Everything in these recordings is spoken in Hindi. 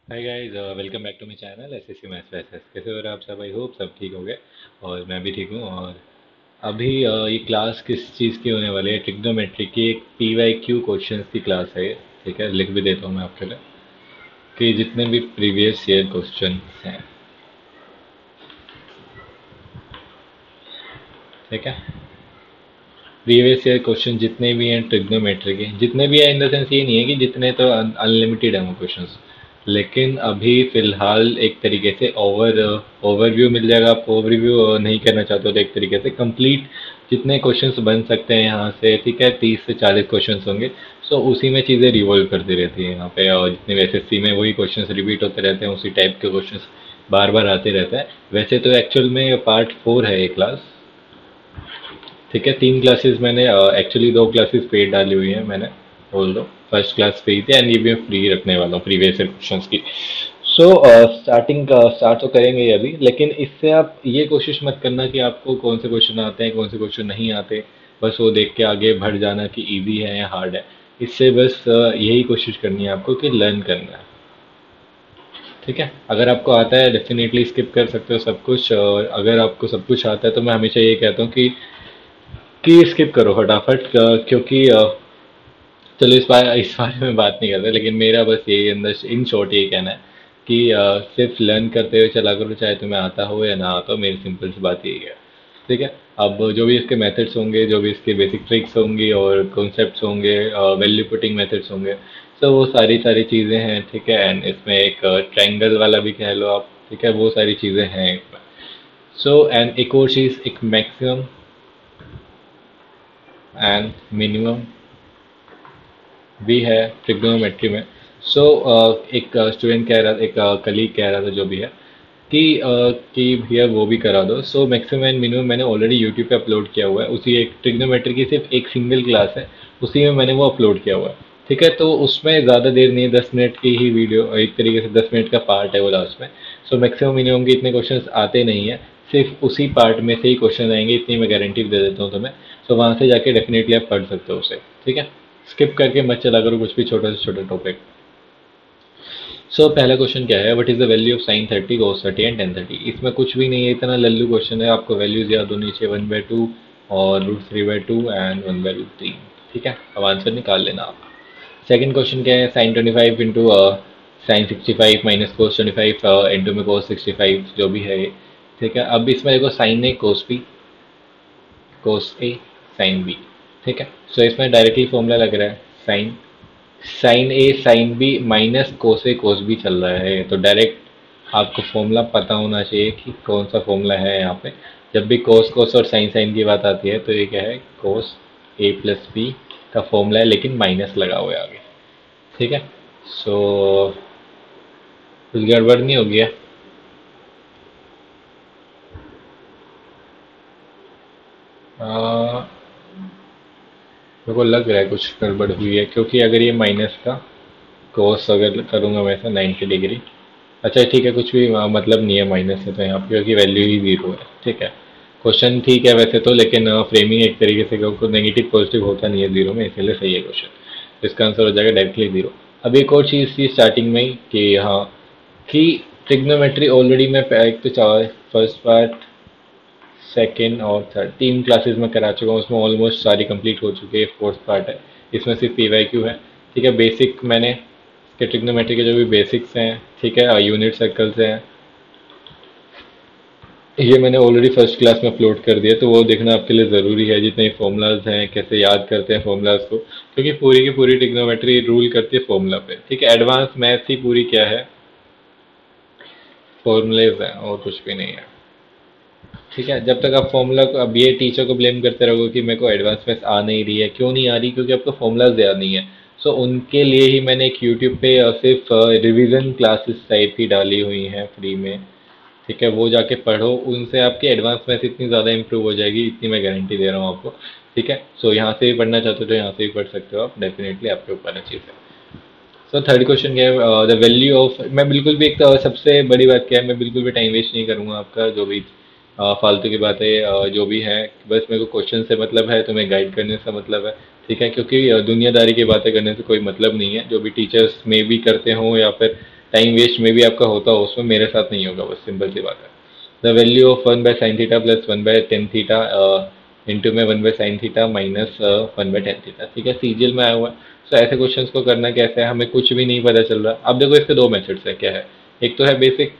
Hi guys, welcome back to my channel SSC maths वैसेस। कैसे हो रहे आप सब? आई होप सब ठीक हो गए और मैं भी ठीक हूँ। और अभी ये क्लास किस चीज़ की होने वाली है? ट्रिग्नोमेट्री की एक पीवाईक्यू क्वेश्चंस की क्लास है ये। ठीक है, लिख भी देता हूँ मैं आपके लिए कि जितने भी प्रीवियस ईयर क्वेश्चन हैं। ठीक है, प्रीवियस ईयर क्वेश्चन जितने भी हैं ट्रिग्नोमेट्री के, जितने भी हैं इन द सेंस ये नहीं है कि जितने तो अनलिमिटेड हैं वो क्वेश्चंस, लेकिन अभी फिलहाल एक तरीके से ओवरव्यू मिल जाएगा आपको। ओवरव्यू नहीं करना चाहते हो तो एक तरीके से कंप्लीट जितने क्वेश्चंस बन सकते हैं यहाँ से, ठीक है, 30 से 40 क्वेश्चंस होंगे। सो उसी में चीज़ें रिवॉल्व करती रहती है यहाँ पे, और जितने भी एसएससी में वही क्वेश्चंस रिपीट होते रहते हैं, उसी टाइप के क्वेश्चंस बार बार आते रहता है। वैसे तो एक्चुअल में पार्ट 4 है ये क्लास। ठीक है, 3 क्लासेस मैंने एक्चुअली 2 क्लासेस पेड डाली हुई है मैंने, बोल दो। फर्स्ट क्लास फ्री थी एंड ये भी मैं फ्री रखने वाला हूँ प्रीवियस ईयर क्वेश्चंस की। सो स्टार्ट तो करेंगे ही अभी, लेकिन इससे आप ये कोशिश मत करना कि आपको कौन से क्वेश्चन आते हैं कौन से क्वेश्चन नहीं आते, बस वो देख के आगे बढ़ जाना कि इजी है या हार्ड है। इससे बस यही कोशिश करनी है आपको कि लर्न करना है। ठीक है, अगर आपको आता है डेफिनेटली स्किप कर सकते हो सब कुछ, और अगर आपको सब कुछ आता है तो मैं हमेशा ये कहता हूँ कि स्किप करो फटाफट, क्योंकि चलो इस बारे में बात नहीं करते, लेकिन मेरा बस यही अंदर इन शॉर्ट ये कहना है कि सिर्फ लर्न करते हुए चला करो, चाहे तुम्हें आता हो या ना आता हो। मेरी सिंपल सी बात यही है। ठीक है, अब जो भी इसके मेथड्स होंगे, जो भी इसके बेसिक ट्रिक्स होंगी और कॉन्सेप्ट्स होंगे, वैल्यू पुटिंग मेथड्स होंगे, तो वो सारी सारी चीज़ें हैं। ठीक है, एंड इसमें एक ट्रायंगल वाला भी कह लो आप। ठीक है, वो सारी चीज़ें हैं इसमें। सो एंड एक और चीज़, एक मैक्सिमम एंड मिनिमम भी है ट्रिग्नोमेट्री में। सो एक स्टूडेंट कह रहा, एक कलीग कह रहा था जो भी है कि भैया वो भी करा दो। सो मैक्सिमम एंड मिनिमम मैंने ऑलरेडी यूट्यूब पे अपलोड किया हुआ है, उसी एक ट्रिग्नोमेट्री की सिर्फ एक सिंगल क्लास है, उसी में मैंने वो अपलोड किया हुआ है। ठीक है, तो उसमें ज़्यादा देर नहीं है, 10 मिनट की ही वीडियो, एक तरीके से 10 मिनट का पार्ट है वो लास्ट में। सो मैक्सिमम मिनिमम के इतने क्वेश्चन आते नहीं है, सिर्फ उसी पार्ट में से ही क्वेश्चन आएंगे, इतनी मैं गारंटी दे देता हूँ तुम्हें। सो वहाँ से जाके डेफिनेटली आप पढ़ सकते हो उसे। ठीक है, स्किप करके मत चला करो कुछ भी छोटा से छोटा टॉपिक। सो पहला क्वेश्चन क्या है? What is the value of sign 30, cos 30 and ten 30? इसमें कुछ भी नहीं है, इतना लल्लू क्वेश्चन है। आपको वैल्यूज याद होनी चाहिए, 1/2 और √3/2 एंड 1/3। ठीक है, अब आंसर निकाल लेना आप। सेकंड क्वेश्चन क्या है? Sine 25 into sine 65 minus cos 25 into में कोस 65, जो भी है ये। ठीक है, अब इसमें देखो, sign a cos B, cos a sine B. ठीक है, सो इसमें डायरेक्टली फॉर्मूला लग रहा है, साइन साइन ए साइन बी माइनस कोस ए कोस बी चल रहा है, तो डायरेक्ट आपको फॉर्मूला पता होना चाहिए कि कौन सा फॉर्मूला है यहाँ पे। जब भी कोस कोस और साइन साइन की बात आती है तो ये क्या है? कोस ए प्लस बी का फॉर्मूला है, लेकिन माइनस लगा हुआ है आगे। ठीक है, सो कुछ गड़बड़ नहीं हो गया? मेरे को लग रहा है कुछ गड़बड़ हुई है, क्योंकि अगर ये माइनस का कोस अगर करूँगा वैसे 90 डिग्री। अच्छा ठीक है, कुछ भी मतलब नहीं है माइनस से तो यहाँ पे, क्योंकि वैल्यू ही जीरो है। ठीक है, क्वेश्चन ठीक है वैसे तो, लेकिन फ्रेमिंग एक तरीके से, क्योंकि नेगेटिव पॉजिटिव होता नहीं है जीरो में, इसीलिए सही है क्वेश्चन। इसका आंसर हो जाएगा डायरेक्टली जीरो। अब एक और चीज़ थी स्टार्टिंग में ही कि हाँ, कि ट्रिग्नोमेट्री ऑलरेडी मैं एक तो चार फर्स्ट पार्ट, सेकेंड और थर्ड, 3 क्लासेस में करा चुका हूँ, उसमें ऑलमोस्ट सारी कंप्लीट हो चुकी है। फोर्थ पार्ट है, इसमें सिर्फ पीवाईक्यू है। ठीक है, बेसिक मैंने इसके ट्रिग्नोमेट्री के जो भी बेसिक्स हैं, ठीक है, यूनिट सर्कल्स हैं, ये मैंने ऑलरेडी फर्स्ट क्लास में अपलोड कर दिया, तो वो देखना आपके लिए ज़रूरी है। जितने फॉर्मूलाज हैं, कैसे याद करते हैं फॉर्मूलाज को, क्योंकि पूरी की पूरी ट्रिग्नोमेट्री रूल करती है फॉर्मूला पे। ठीक है, एडवांस मैथ्स ही पूरी क्या है? फॉर्मूलेज हैं और कुछ भी नहीं है। ठीक है, जब तक आप फॉर्मूला को, अब ये टीचर को ब्लेम करते रहोगे कि मेरे को एडवांस मैथ्स आ नहीं रही है, क्यों नहीं आ रही? क्योंकि आपको फॉर्मूलाज याद नहीं है। सो उनके लिए ही मैंने एक यूट्यूब पे सिर्फ रिवीजन क्लासेस टाइप ही डाली हुई हैं फ्री में। ठीक है, वो जाके पढ़ो, उनसे आपकी एडवांस मैथ इतनी ज़्यादा इंप्रूव हो जाएगी, इतनी मैं गारंटी दे रहा हूँ आपको। ठीक है, सो यहाँ से भी पढ़ना चाहते हो तो यहाँ से भी पढ़ सकते हो आप, डेफिनेटली आपके ऊपर है चीज़ है। सो थर्ड क्वेश्चन क्या है? द वैल्यू ऑफ, मैं बिल्कुल भी एक सबसे बड़ी बात क्या है, मैं बिल्कुल भी टाइम वेस्ट नहीं करूँगा आपका, जो भी फालतू की बातें जो भी है, बस मेरे को क्वेश्चन से मतलब है, तुम्हें गाइड करने से मतलब है। ठीक है, क्योंकि दुनियादारी की बातें करने से कोई मतलब नहीं है, जो भी टीचर्स में भी करते हों या फिर टाइम वेस्ट में भी आपका होता हो उसमें, मेरे साथ नहीं होगा, बस सिंपल सी बात है। The value of 1/sin θ plus 1/tan θ, into में 1/sin θ माइनस 1/tan θ, ठीक है, सीजीएल में आया हुआ है। तो ऐसे क्वेश्चंस को करना कैसे है, हमें कुछ भी नहीं पता चल रहा। अब देखो इसके दो मेथड्स है, क्या है, एक तो है बेसिक,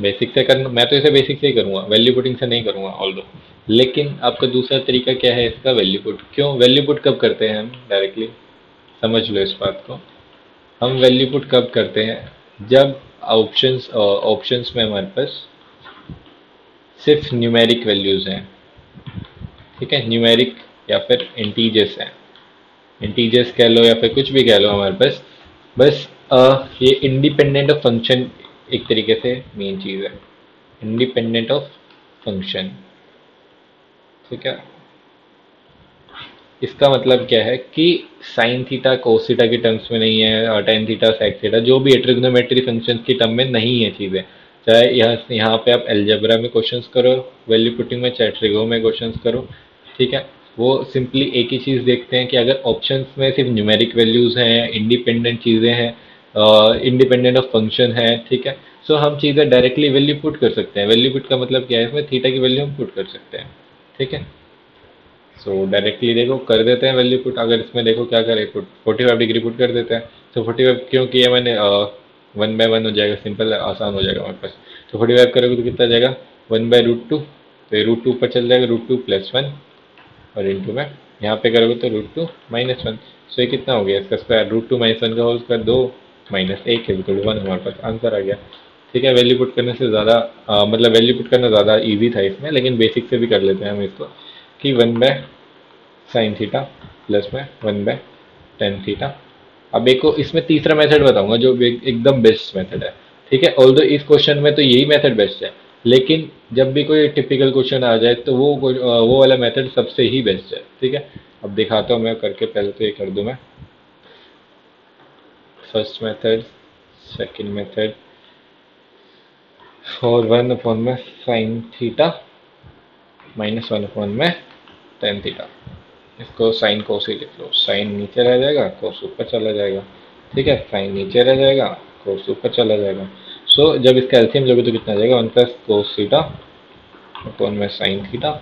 बेसिक से करना, मैं तो इसे बेसिक से ही करूंगा, वैल्यू पुटिंग से नहीं करूंगा ऑल्दो। लेकिन आपका दूसरा तरीका क्या है इसका, वैल्यू पुट। क्यों वैल्यू पुट कब करते हैं हम डायरेक्टली, समझ लो इस बात को। हम वैल्यू पुट कब करते हैं, जब ऑप्शंस में हमारे पास सिर्फ न्यूमेरिक वैल्यूज हैं, ठीक है, न्यूमेरिक या फिर इंटीजर्स हैं, इंटीजर्स कह लो या फिर कुछ भी कह लो हमारे पास। बस ये इंडिपेंडेंट ऑफ फंक्शन एक तरीके से मेन चीज़ है, इंडिपेंडेंट ऑफ फंक्शन, ठीक है। इसका मतलब क्या है कि साइन थीटा कोस थीटा की टर्म्स में नहीं है, और टेन थीटा सेक थीटा जो भी है ट्रिग्नोमेट्री फंक्शंस की टर्म में नहीं है चीज़ें। चाहे यहाँ पे आप एल्जेब्रा में क्वेश्चंस करो वैल्यू पुटिंग में, चाहे ट्रिगो में क्वेश्चंस करो, ठीक है, वो सिंपली एक ही चीज़ देखते हैं कि अगर ऑप्शंस में सिर्फ न्यूमेरिक वैल्यूज़ हैं, इंडिपेंडेंट चीज़ें हैं, इंडिपेंडेंट ऑफ फंक्शन है, ठीक है, सो हम चीज़ें डायरेक्टली वैल्यू पुट कर सकते हैं। वैल्यू पुट का मतलब क्या है, इसमें थीटा की वैल्यू हम पुट कर सकते हैं, ठीक है। सो डायरेक्टली देखो कर देते हैं वैल्यू पुट। अगर इसमें देखो क्या करें, पुट 45 डिग्री पुट कर देते हैं। तो 45 क्यों किया मैंने, 1/1 हो जाएगा, सिंपल है, आसान हो जाएगा हमारे पास। तो 45 करोगे तो कितना आ जाएगा, 1/√2, तो ये √2 पर चल जाएगा, √2 + 1, और इंटू में यहाँ पे करोगे तो √2 - 1। सो ये कितना हो गया इसका स्क्वायर, √2 - 1 का होल स्क्वायर 2 - 1 = 1, हमारे पास आंसर आ गया, ठीक है। वैल्यू पुट करने से ज़्यादा मतलब वैल्यू पुट करना ज़्यादा ईजी था इसमें, लेकिन बेसिक से भी कर लेते हैं हम इसको कि 1/sin θ प्लस में 1/tan θ। अब एक को इसमें तीसरा मेथड बताऊंगा जो एकदम बेस्ट मेथड है, ठीक है। ऑल्दो इस क्वेश्चन में तो यही मेथड बेस्ट है, लेकिन जब भी कोई टिपिकल क्वेश्चन आ जाए तो वो वाला मेथड सबसे ही बेस्ट है, ठीक है। अब दिखाता हूँ मैं करके, पहले तो ये कर दूँ मैं, फर्स्ट मेथड, सेकंड मेथड, और 1/sin θ माइनस 1/tan θ। इसको साइन कोस ही लिख लो, साइन नीचे रह जाएगा कोस ऊपर चला जाएगा, ठीक है, साइन नीचे रह जाएगा कोस ऊपर चला जाएगा। सो जब इसका एलसीएम लोगे तो कितना आ जाएगा, 1 + cos θ/sin θ,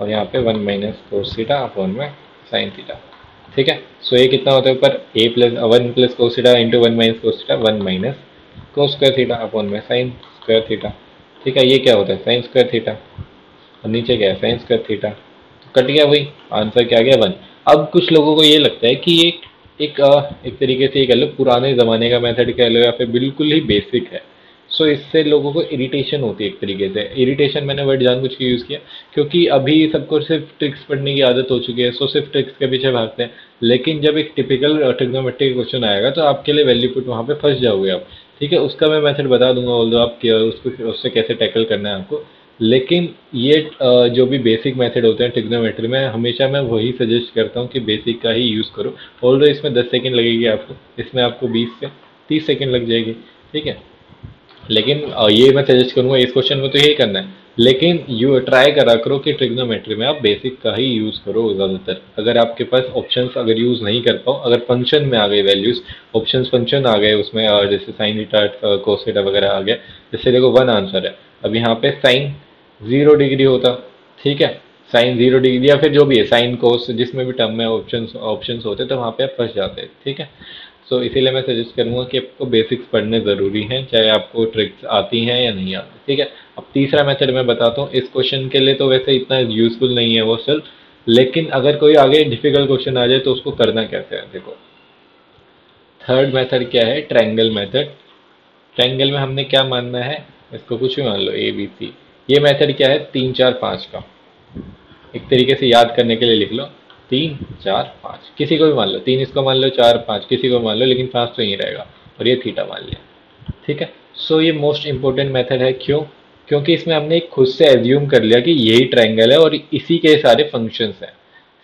और यहाँ पे 1 - cos θ/sin θ, ठीक है। सो ये कितना होता है ऊपर, 1 + cos θ इंटू 1 - cos θ, 1 - cos2θ/sin2θ, ठीक है। ये क्या होता है, sin2θ, और नीचे क्या है, sin2θ, कट गया, वही आंसर क्या आ गया, 1। अब कुछ लोगों को ये लगता है कि ये एक तरीके से ये कह लो पुराने ज़माने का मेथड कह लो, या फिर बिल्कुल ही बेसिक है। सो इससे लोगों को इरिटेशन होती है, एक तरीके से इरिटेशन मैंने वर्ड जानबूझ के यूज़ किया, क्योंकि अभी सबको सिर्फ ट्रिक्स पढ़ने की आदत हो चुकी है, सो सिर्फ ट्रिक्स के पीछे भागते हैं। लेकिन जब एक टिपिकल ट्रिग्नोमेट्री क्वेश्चन आएगा तो आपके लिए वैल्यू पुट वहाँ पे फंस जाओगे आप, ठीक है। उसका मैं मेथड बता दूंगा, ऑल्दो आप उसको उससे कैसे टैकल करना है आपको। लेकिन ये जो भी बेसिक मेथड होते हैं ट्रिग्नोमेट्री में, हमेशा मैं वही सजेस्ट करता हूँ कि बेसिक का ही यूज़ करो। ऑल्दो इसमें 10 सेकंड लगेगी आपको, इसमें आपको 20 से 30 सेकंड लग जाएगी, ठीक है। लेकिन ये मैं सजेस्ट करूंगा इस क्वेश्चन में तो यही करना है। लेकिन यू ट्राई करा करो कि ट्रिग्नोमेट्री में आप बेसिक का ही यूज़ करो ज़्यादातर। अगर आपके पास ऑप्शंस अगर यूज़ नहीं कर पाओ, अगर फंक्शन में आ गए वैल्यूज़, ऑप्शंस फंक्शन आ गए उसमें, जैसे साइन थीटा कोस थीटा वगैरह आ गया, जैसे देखो 1 आंसर है। अब यहाँ पे साइन 0 डिग्री होता, ठीक है, साइन 0 डिग्री या फिर जो भी है साइन कोस, जिसमें भी टर्म में ऑप्शंस ऑप्शंस होते तो वहाँ पे आप फंस जाते हैं, ठीक है। सो इसीलिए मैं सजेस्ट करूंगा कि आपको बेसिक्स पढ़ने ज़रूरी हैं, चाहे आपको ट्रिक्स आती हैं या नहीं आती, ठीक है। अब तीसरा मेथड मैं बताता हूँ, इस क्वेश्चन के लिए तो वैसे इतना यूजफुल नहीं है वो सिर्फ, लेकिन अगर कोई आगे डिफिकल्ट क्वेश्चन आ जाए तो उसको करना कैसे है, देखो। थर्ड मेथड क्या है, ट्रायंगल मेथड। ट्रायंगल में हमने क्या मानना है, इसको कुछ भी मान लो ABC। ये मेथड क्या है, 3 4 5 का, एक तरीके से याद करने के लिए लिख लो, 3 4 5, किसी को भी मान लो, 3 इसको मान लो, 4 5 किसी को मान लो, लेकिन 5 तो यहीं रहेगा, और ये थीटा मान लिया, ठीक है। सो ये मोस्ट इंपॉर्टेंट मेथड है, क्यों, क्योंकि इसमें हमने खुद से एज्यूम कर लिया कि यही ट्रायंगल है और इसी के सारे फंक्शंस हैं,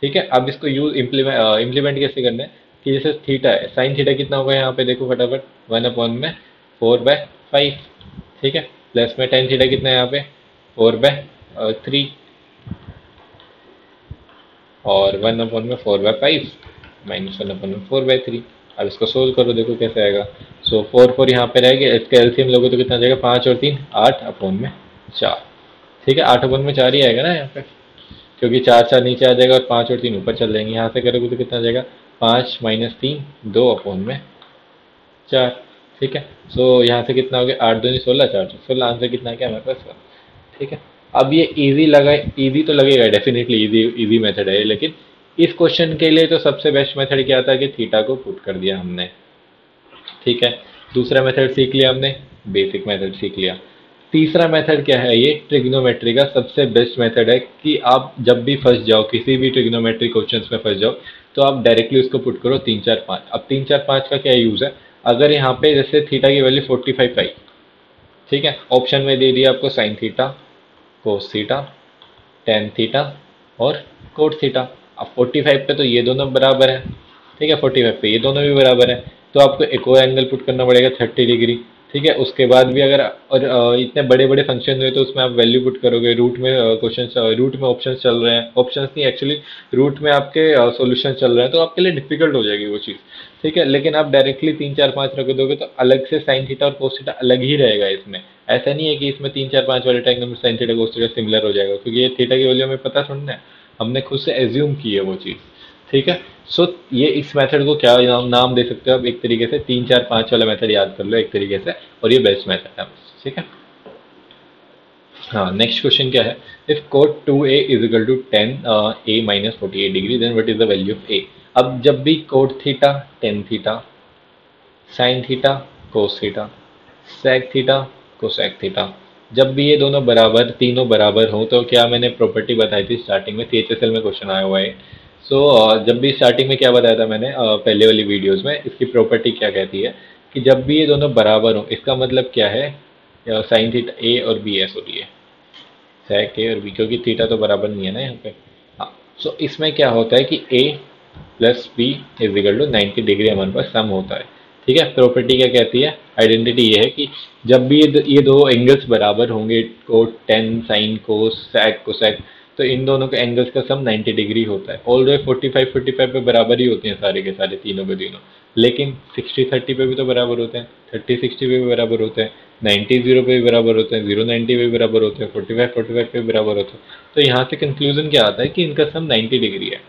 ठीक है। अब इसको यूज इम्प्लीमेंट कैसे करना है, कि जैसे थीटा है, साइन थीटा कितना होगा यहाँ पे देखो फटाफट, 1/4/5, ठीक है, प्लस में टेन थीटा कितना है यहाँ पे, 4/3, और 1/4/5 -1/4/3, अब इसको सोल्व करो, देखो कैसे आएगा। सो 4 यहाँ पे रहेगा, इसका एलसीएम लोगे तो कितना आ जाएगा, 5 और 3 8/4। ठीक है, 8/4 ही आएगा ना यहाँ पे, क्योंकि 4 4 नीचे आ जाएगा और 5 और 3 ऊपर चल जाएंगे। यहाँ से करोगे तो कितना आ जाएगा, 5 - 3 2/4। ठीक है, सो यहाँ से कितना हो गया, 8 दूनी 16, 4 16, आंसर कितना क्या हमारे पास। ठीक है, अब ये इजी लगा, इजी तो लगेगा डेफिनेटली, इजी इजी मेथड है, लेकिन इस क्वेश्चन के लिए तो सबसे बेस्ट मेथड क्या था कि थीटा को पुट कर दिया हमने। ठीक है, दूसरा मेथड सीख लिया हमने, बेसिक मेथड सीख लिया। तीसरा मेथड क्या है, ये ट्रिग्नोमेट्री का सबसे बेस्ट मेथड है कि आप जब भी फंस जाओ, किसी भी ट्रिग्नोमेट्री क्वेश्चंस में फंस जाओ, तो आप डायरेक्टली उसको पुट करो 3 4 5। अब 3 4 5 का क्या यूज है, अगर यहाँ पे जैसे थीटा की वैल्यू 45 आई, ठीक है, ऑप्शन में दे दिया आपको sign theta, cos theta, tan theta और कोट थीटा। अब 45 पे तो ये दोनों बराबर है, ठीक है, 45 पे ये दोनों भी बराबर है, तो आपको एक और एंगल पुट करना पड़ेगा 30 डिग्री। ठीक है, उसके बाद भी अगर और इतने बड़े बड़े फंक्शन हुए तो उसमें आप वैल्यू पुट करोगे, रूट में क्वेश्चन, रूट में ऑप्शन चल रहे हैं, ऑप्शन नहीं एक्चुअली, रूट में आपके सॉल्यूशन चल रहे हैं, तो आपके लिए डिफिकल्ट हो जाएगी वो चीज़। ठीक है, लेकिन आप डायरेक्टली 3 4 5 रख दोगे तो अलग से साइन थीटा और कोस थीटा अलग ही रहेगा इसमें। ऐसा नहीं है कि इसमें 3 4 5 वाले ट्रायंगल में sign theta cos theta similar हो जाएगा, क्योंकि ये थीटा की वैल्यू हमें पता थोड़ी है, हमने खुद से एज्यूम की है वो चीज़। ठीक है, सो ये इस मेथड को क्या नाम दे सकते हो आप, एक तरीके से 3 4 5 वाला मेथड याद कर लो एक तरीके से, और ये बेस्ट मेथड है। ठीक है, हाँ, नेक्स्ट क्वेश्चन क्या है, if cot 2a is equal to 10a - 48 degree then what is the value of a। अब जब भी cot theta, tan theta, sine theta, cos theta, sec theta, cosec theta, जब भी ये दोनों बराबर, तीनों बराबर हो, तो क्या मैंने प्रॉपर्टी बताई थी स्टार्टिंग में, सीएचएसएल में क्वेश्चन आया हुआ है। सो जब भी स्टार्टिंग में क्या बताया था मैंने, पहले वाली वीडियोस में, इसकी प्रॉपर्टी क्या कहती है कि जब भी ये दोनों बराबर हो, इसका मतलब क्या है, साइन थीटा ए और बी ऐसे हो रही है, सेक ए और बी, क्योंकि थीटा तो बराबर नहीं है ना यहाँ पे। हाँ, सो इसमें क्या होता है कि A plus B is equal to 90 degree हमारे पास सम होता है। ठीक है, प्रॉपर्टी क्या कहती है, आइडेंटिटी ये है कि जब भी ये दो एंगल्स बराबर होंगे, cot tan sine cos sec cosec, तो इन दोनों के एंगल्स का सम 90 डिग्री होता है। ऑल 45 पे बराबर ही होते हैं सारे के सारे, तीनों के तीनों, लेकिन 60 30 पे भी तो बराबर होते हैं, 30 60 पे भी बराबर होते हैं, 90 0 पे भी बराबर होते हैं, 0 90 पे भी बराबर होते हैं, 45 पे भी बराबर होते हैं। तो यहाँ से कंक्लूजन क्या आता है कि इनका सम 90 डिग्री है।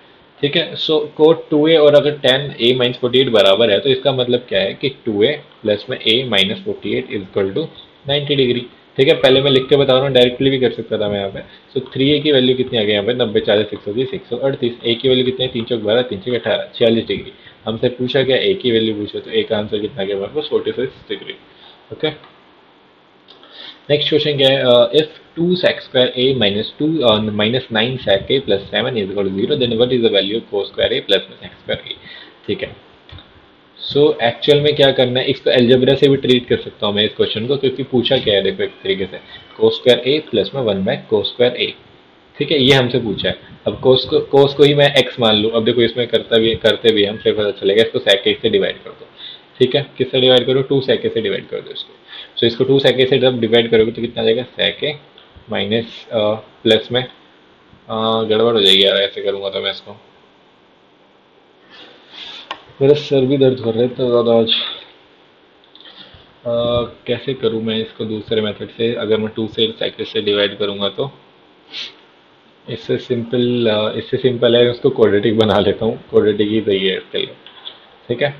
ठीक है, सो कोट 2a और अगर 10a - 48 बराबर है, तो इसका मतलब क्या है कि 2a प्लस में a - 48 is equal to 90 degree. ठीक है, पहले मैं लिख के बता रहा हूँ, डायरेक्टली भी कर सकता था मैं यहाँ पे। सो 3a की वैल्यू कितनी आ गई यहाँ पे, 90 40 630 638। a की वैल्यू कितनी है, 3 चौक 12 3 चौक 18, 46 डिग्री। हमसे पूछा क्या, a की वैल्यू पूछा, तो a का आंसर कितना गया हमारे पास, 46 डिग्री। ओके, नेक्स्ट क्वेश्चन क्या है, if 2 sec square a minus 9 sec a plus 7 is equal to 0 then what is the value of cos square a plus sec square a। ठीक है, सो एक्चुअल में क्या करना है, इसको एल्जेब्रा से भी ट्रीट कर सकता हूँ मैं इस क्वेश्चन को, क्योंकि पूछा क्या है, देखो एक तरीके से cos square a प्लस में 1/cos square a। ठीक है, ये हमसे पूछा है। अब कोस को ही मैं x मान लूँ, अब देखो इसमें करते भी हम, फिर पता चलेगा, इसको sec a से डिवाइड कर दो। ठीक है, किससे डिवाइड करो, 2 sec a से डिवाइड कर दो इसको। सो इसको 2 sec a से जब डिवाइड करोगे तो कितना आ जाएगा, sec a माइनस प्लस में गड़बड़ हो जाएगी यार, ऐसे करूँगा तो मैं इसको, मेरा सर भी दर्द कर रहा है तो ज़्यादा आज। कैसे करूँ मैं इसको दूसरे मेथड से, अगर मैं 2 से sec a से डिवाइड करूँगा तो इससे सिंपल है, उसको क्वाड्रेटिक बना लेता हूँ, क्वाड्रेटिक ही सही है इसके लिए। ठीक है,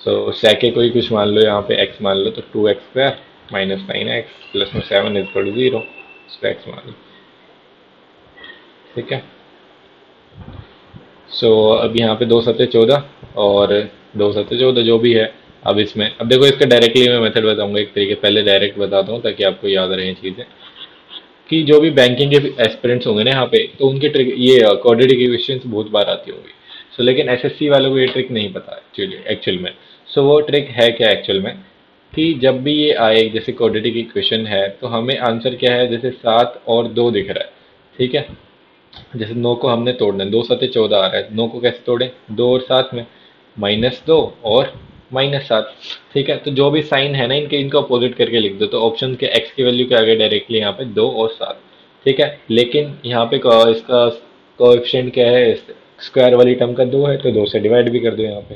सो sec a को ही कुछ मान लो, यहाँ पे x मान लो, तो 2x² माइनस 9x प्लस में 7 इज इक्वल टू 0, इसको x मान लो। ठीक है, सो अब यहाँ पे 2 7 14 और 2 7 14 जो भी है। अब इसमें, अब देखो इसका डायरेक्टली मैं मेथड बताऊंगा एक तरीके, पहले डायरेक्ट बताता हूँ ताकि आपको याद रहे चीज़ें, कि जो भी बैंकिंग के एस्पिरेंट्स होंगे ना यहाँ पे, तो उनके ट्रिक ये क्वाड्रेटिक इक्वेशंस बहुत बार आती होंगी। सो लेकिन एसएससी वालों को ये ट्रिक नहीं पता एक्चुअल में। सो वो ट्रिक है क्या एक्चुअल में, कि जब भी ये आए, जैसे क्वाड्रेटिक इक्वेशन है, तो हमें आंसर क्या है, जैसे 7 और 2 दिख रहा है। ठीक है, जैसे 9 को हमने तोड़ना है, 2 7 14 आ रहा है, 9 को कैसे तोड़ें, 2 और 7 में, -2 और -7। ठीक है, तो जो भी साइन है ना इनके, इनको अपोजिट करके लिख दो, तो ऑप्शन के एक्स की वैल्यू क्या आ गई डायरेक्टली यहाँ पे, 2 और 7। ठीक है, लेकिन यहाँ पे इसका कोएफिशिएंट क्या है, स्क्वायर वाली टर्म का 2 है, तो 2 से डिवाइड भी कर दो यहाँ पे।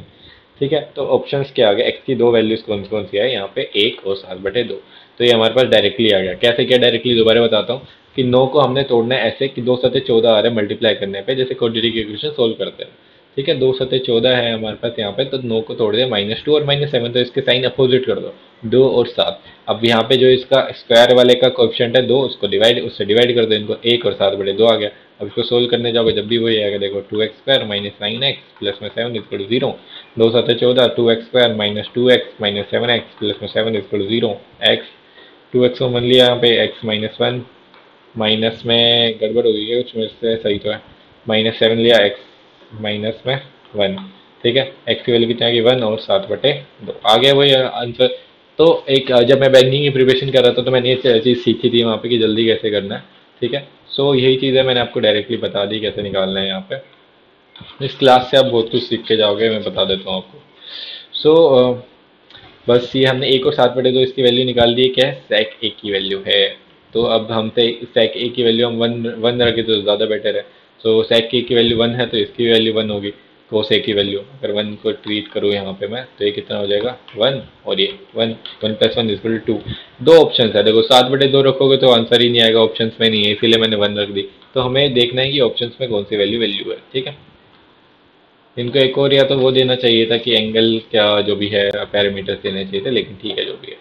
ठीक है, तो ऑप्शंस क्या आ गया, एक्स की दो वैल्यूज कौन कौन सी है यहाँ पे, 1 और 7/2। तो ये हमारे पास डायरेक्टली आ गया। कैसे क्या डायरेक्टली, दोबारा बताता हूँ कि 9 को हमने तोड़ना है ऐसे कि 2 सतह 14 आ रहा है मल्टीप्लाई करने पे, जैसे क्वाड्रेटिक इक्वेशन सोल्व करते हैं। ठीक है, 2 सतह 14 है हमारे पास यहाँ पे, तो 9 को तोड़ दिया, -2 और -7, तो इसके साइन अपोजिट कर दो, 2 और 7। अब यहाँ पे जो इसका स्क्वायर वाले का कोएफिशिएंट है 2, उसको डिवाइड, उससे डिवाइड कर दो इनको, 1 और 7/2 आ गया। अब इसको सोल्व करने जाओगे जब भी वही आएगा, देखो 2x² -9x प्लस में 7 equal 0, 2 7 14, 2x² -2x -7x plus में 7 इक्वल 0, x 2x को मान लिया यहाँ पे, x -1, माइनस में गड़बड़ हो गई है कुछ मेरे से, सही तो है, -7 लिया, x माइनस में 1। ठीक है, x की वैल्यू कितनी आ गई, 1 और 7/2 आ गया वही आंसर। तो एक जब मैं बैंकिंग की प्रिपरेशन कर रहा था तो मैंने ये चीज़ सीखी थी वहाँ पे कि जल्दी कैसे करना है। ठीक है, सो यही चीज़ है, मैंने आपको डायरेक्टली बता दी कैसे निकालना है यहाँ पे। इस क्लास से आप बहुत कुछ सीख के जाओगे, मैं बता देता हूँ आपको। सो बस ये हमने 1 और 7/2 इसकी वैल्यू निकाल दी है, क्या है, sec a की वैल्यू है। तो अब हमसे sec a की वैल्यू हम 1 रखे तो ज़्यादा बेटर है। सो sec a की वैल्यू 1 है तो इसकी वैल्यू 1 होगी, cos a की वैल्यू अगर 1 को ट्रीट करूँ यहाँ पे मैं, तो ये कितना हो जाएगा, 1 और ये 1, 1 + 1 = 2। दो ऑप्शन है, देखो 7/2 रखोगे तो आंसर ही नहीं आएगा, ऑप्शन में नहीं है, इसीलिए मैंने 1 रख दी। तो हमें देखना है कि ऑप्शन में कौन सी वैल्यू वैल्यू है। ठीक है, इनको एक और या तो वो देना चाहिए था कि एंगल क्या जो भी है पैरामीटर्स देने चाहिए थे, लेकिन ठीक है जो भी है।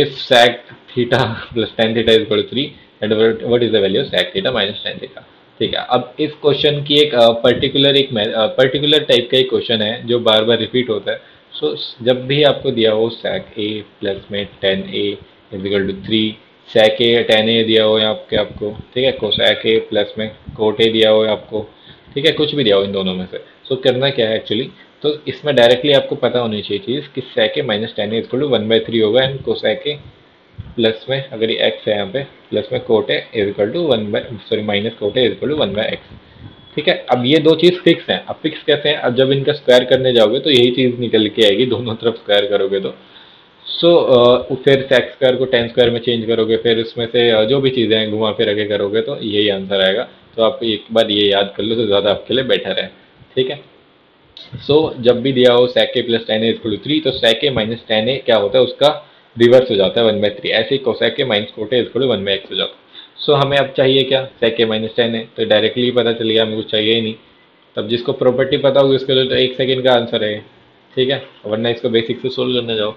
If sec theta plus tan theta equal 3 and what is the value of sec theta minus tan theta. ठीक है, अब इस क्वेश्चन की एक पर्टिकुलर टाइप का एक क्वेश्चन है जो बार बार रिपीट होता है। सो जब भी आपको दिया हो sec a प्लस में tan a equal to 3, sec a tan a दिया हो या आपको, ठीक है, cosec a प्लस में cot a दिया हो आपको, ठीक है, कुछ भी दिया हो इन दोनों में से। सो करना क्या है एक्चुअली, तो इसमें डायरेक्टली आपको पता होनी चाहिए चीज़ कि sec a minus tan a equal to 1/3 होगा, एंड cosec a प्लस में, अगर ये x है यहाँ पे, प्लस में cot a equal to minus cot a equal to 1/x। ठीक है, अब ये दो चीज़ फिक्स हैं। अब फिक्स कैसे हैं, अब जब इनका स्क्वायर करने जाओगे तो यही चीज़ निकल के आएगी, दोनों तरफ स्क्वायर करोगे तो। फिर सेक्स स्क्वायर को टेन स्क्वायर में चेंज करोगे, फिर उसमें से जो भी चीज़ें हैं घुमा फिर के करोगे तो यही आंसर आएगा। तो आप एक बार ये याद कर लो तो ज़्यादा आपके लिए बेटर है। ठीक है, जब भी दिया हो sec a plus tan a equal to 3, तो sec a minus tan a क्या होता है, उसका रिवर्स हो जाता है 1/3। ऐसे ही cosec a minus cot a equal to 1/x हो जाता है। हमें अब चाहिए क्या, sec a minus tan a, तो डायरेक्टली पता चल गया हमें कुछ चाहिए ही नहीं। तब जिसको प्रॉपर्टी पता होगी उसके लिए तो 1 सेकेंड का आंसर है। ठीक है, वरना इसको बेसिक से सोल्व करने जाओ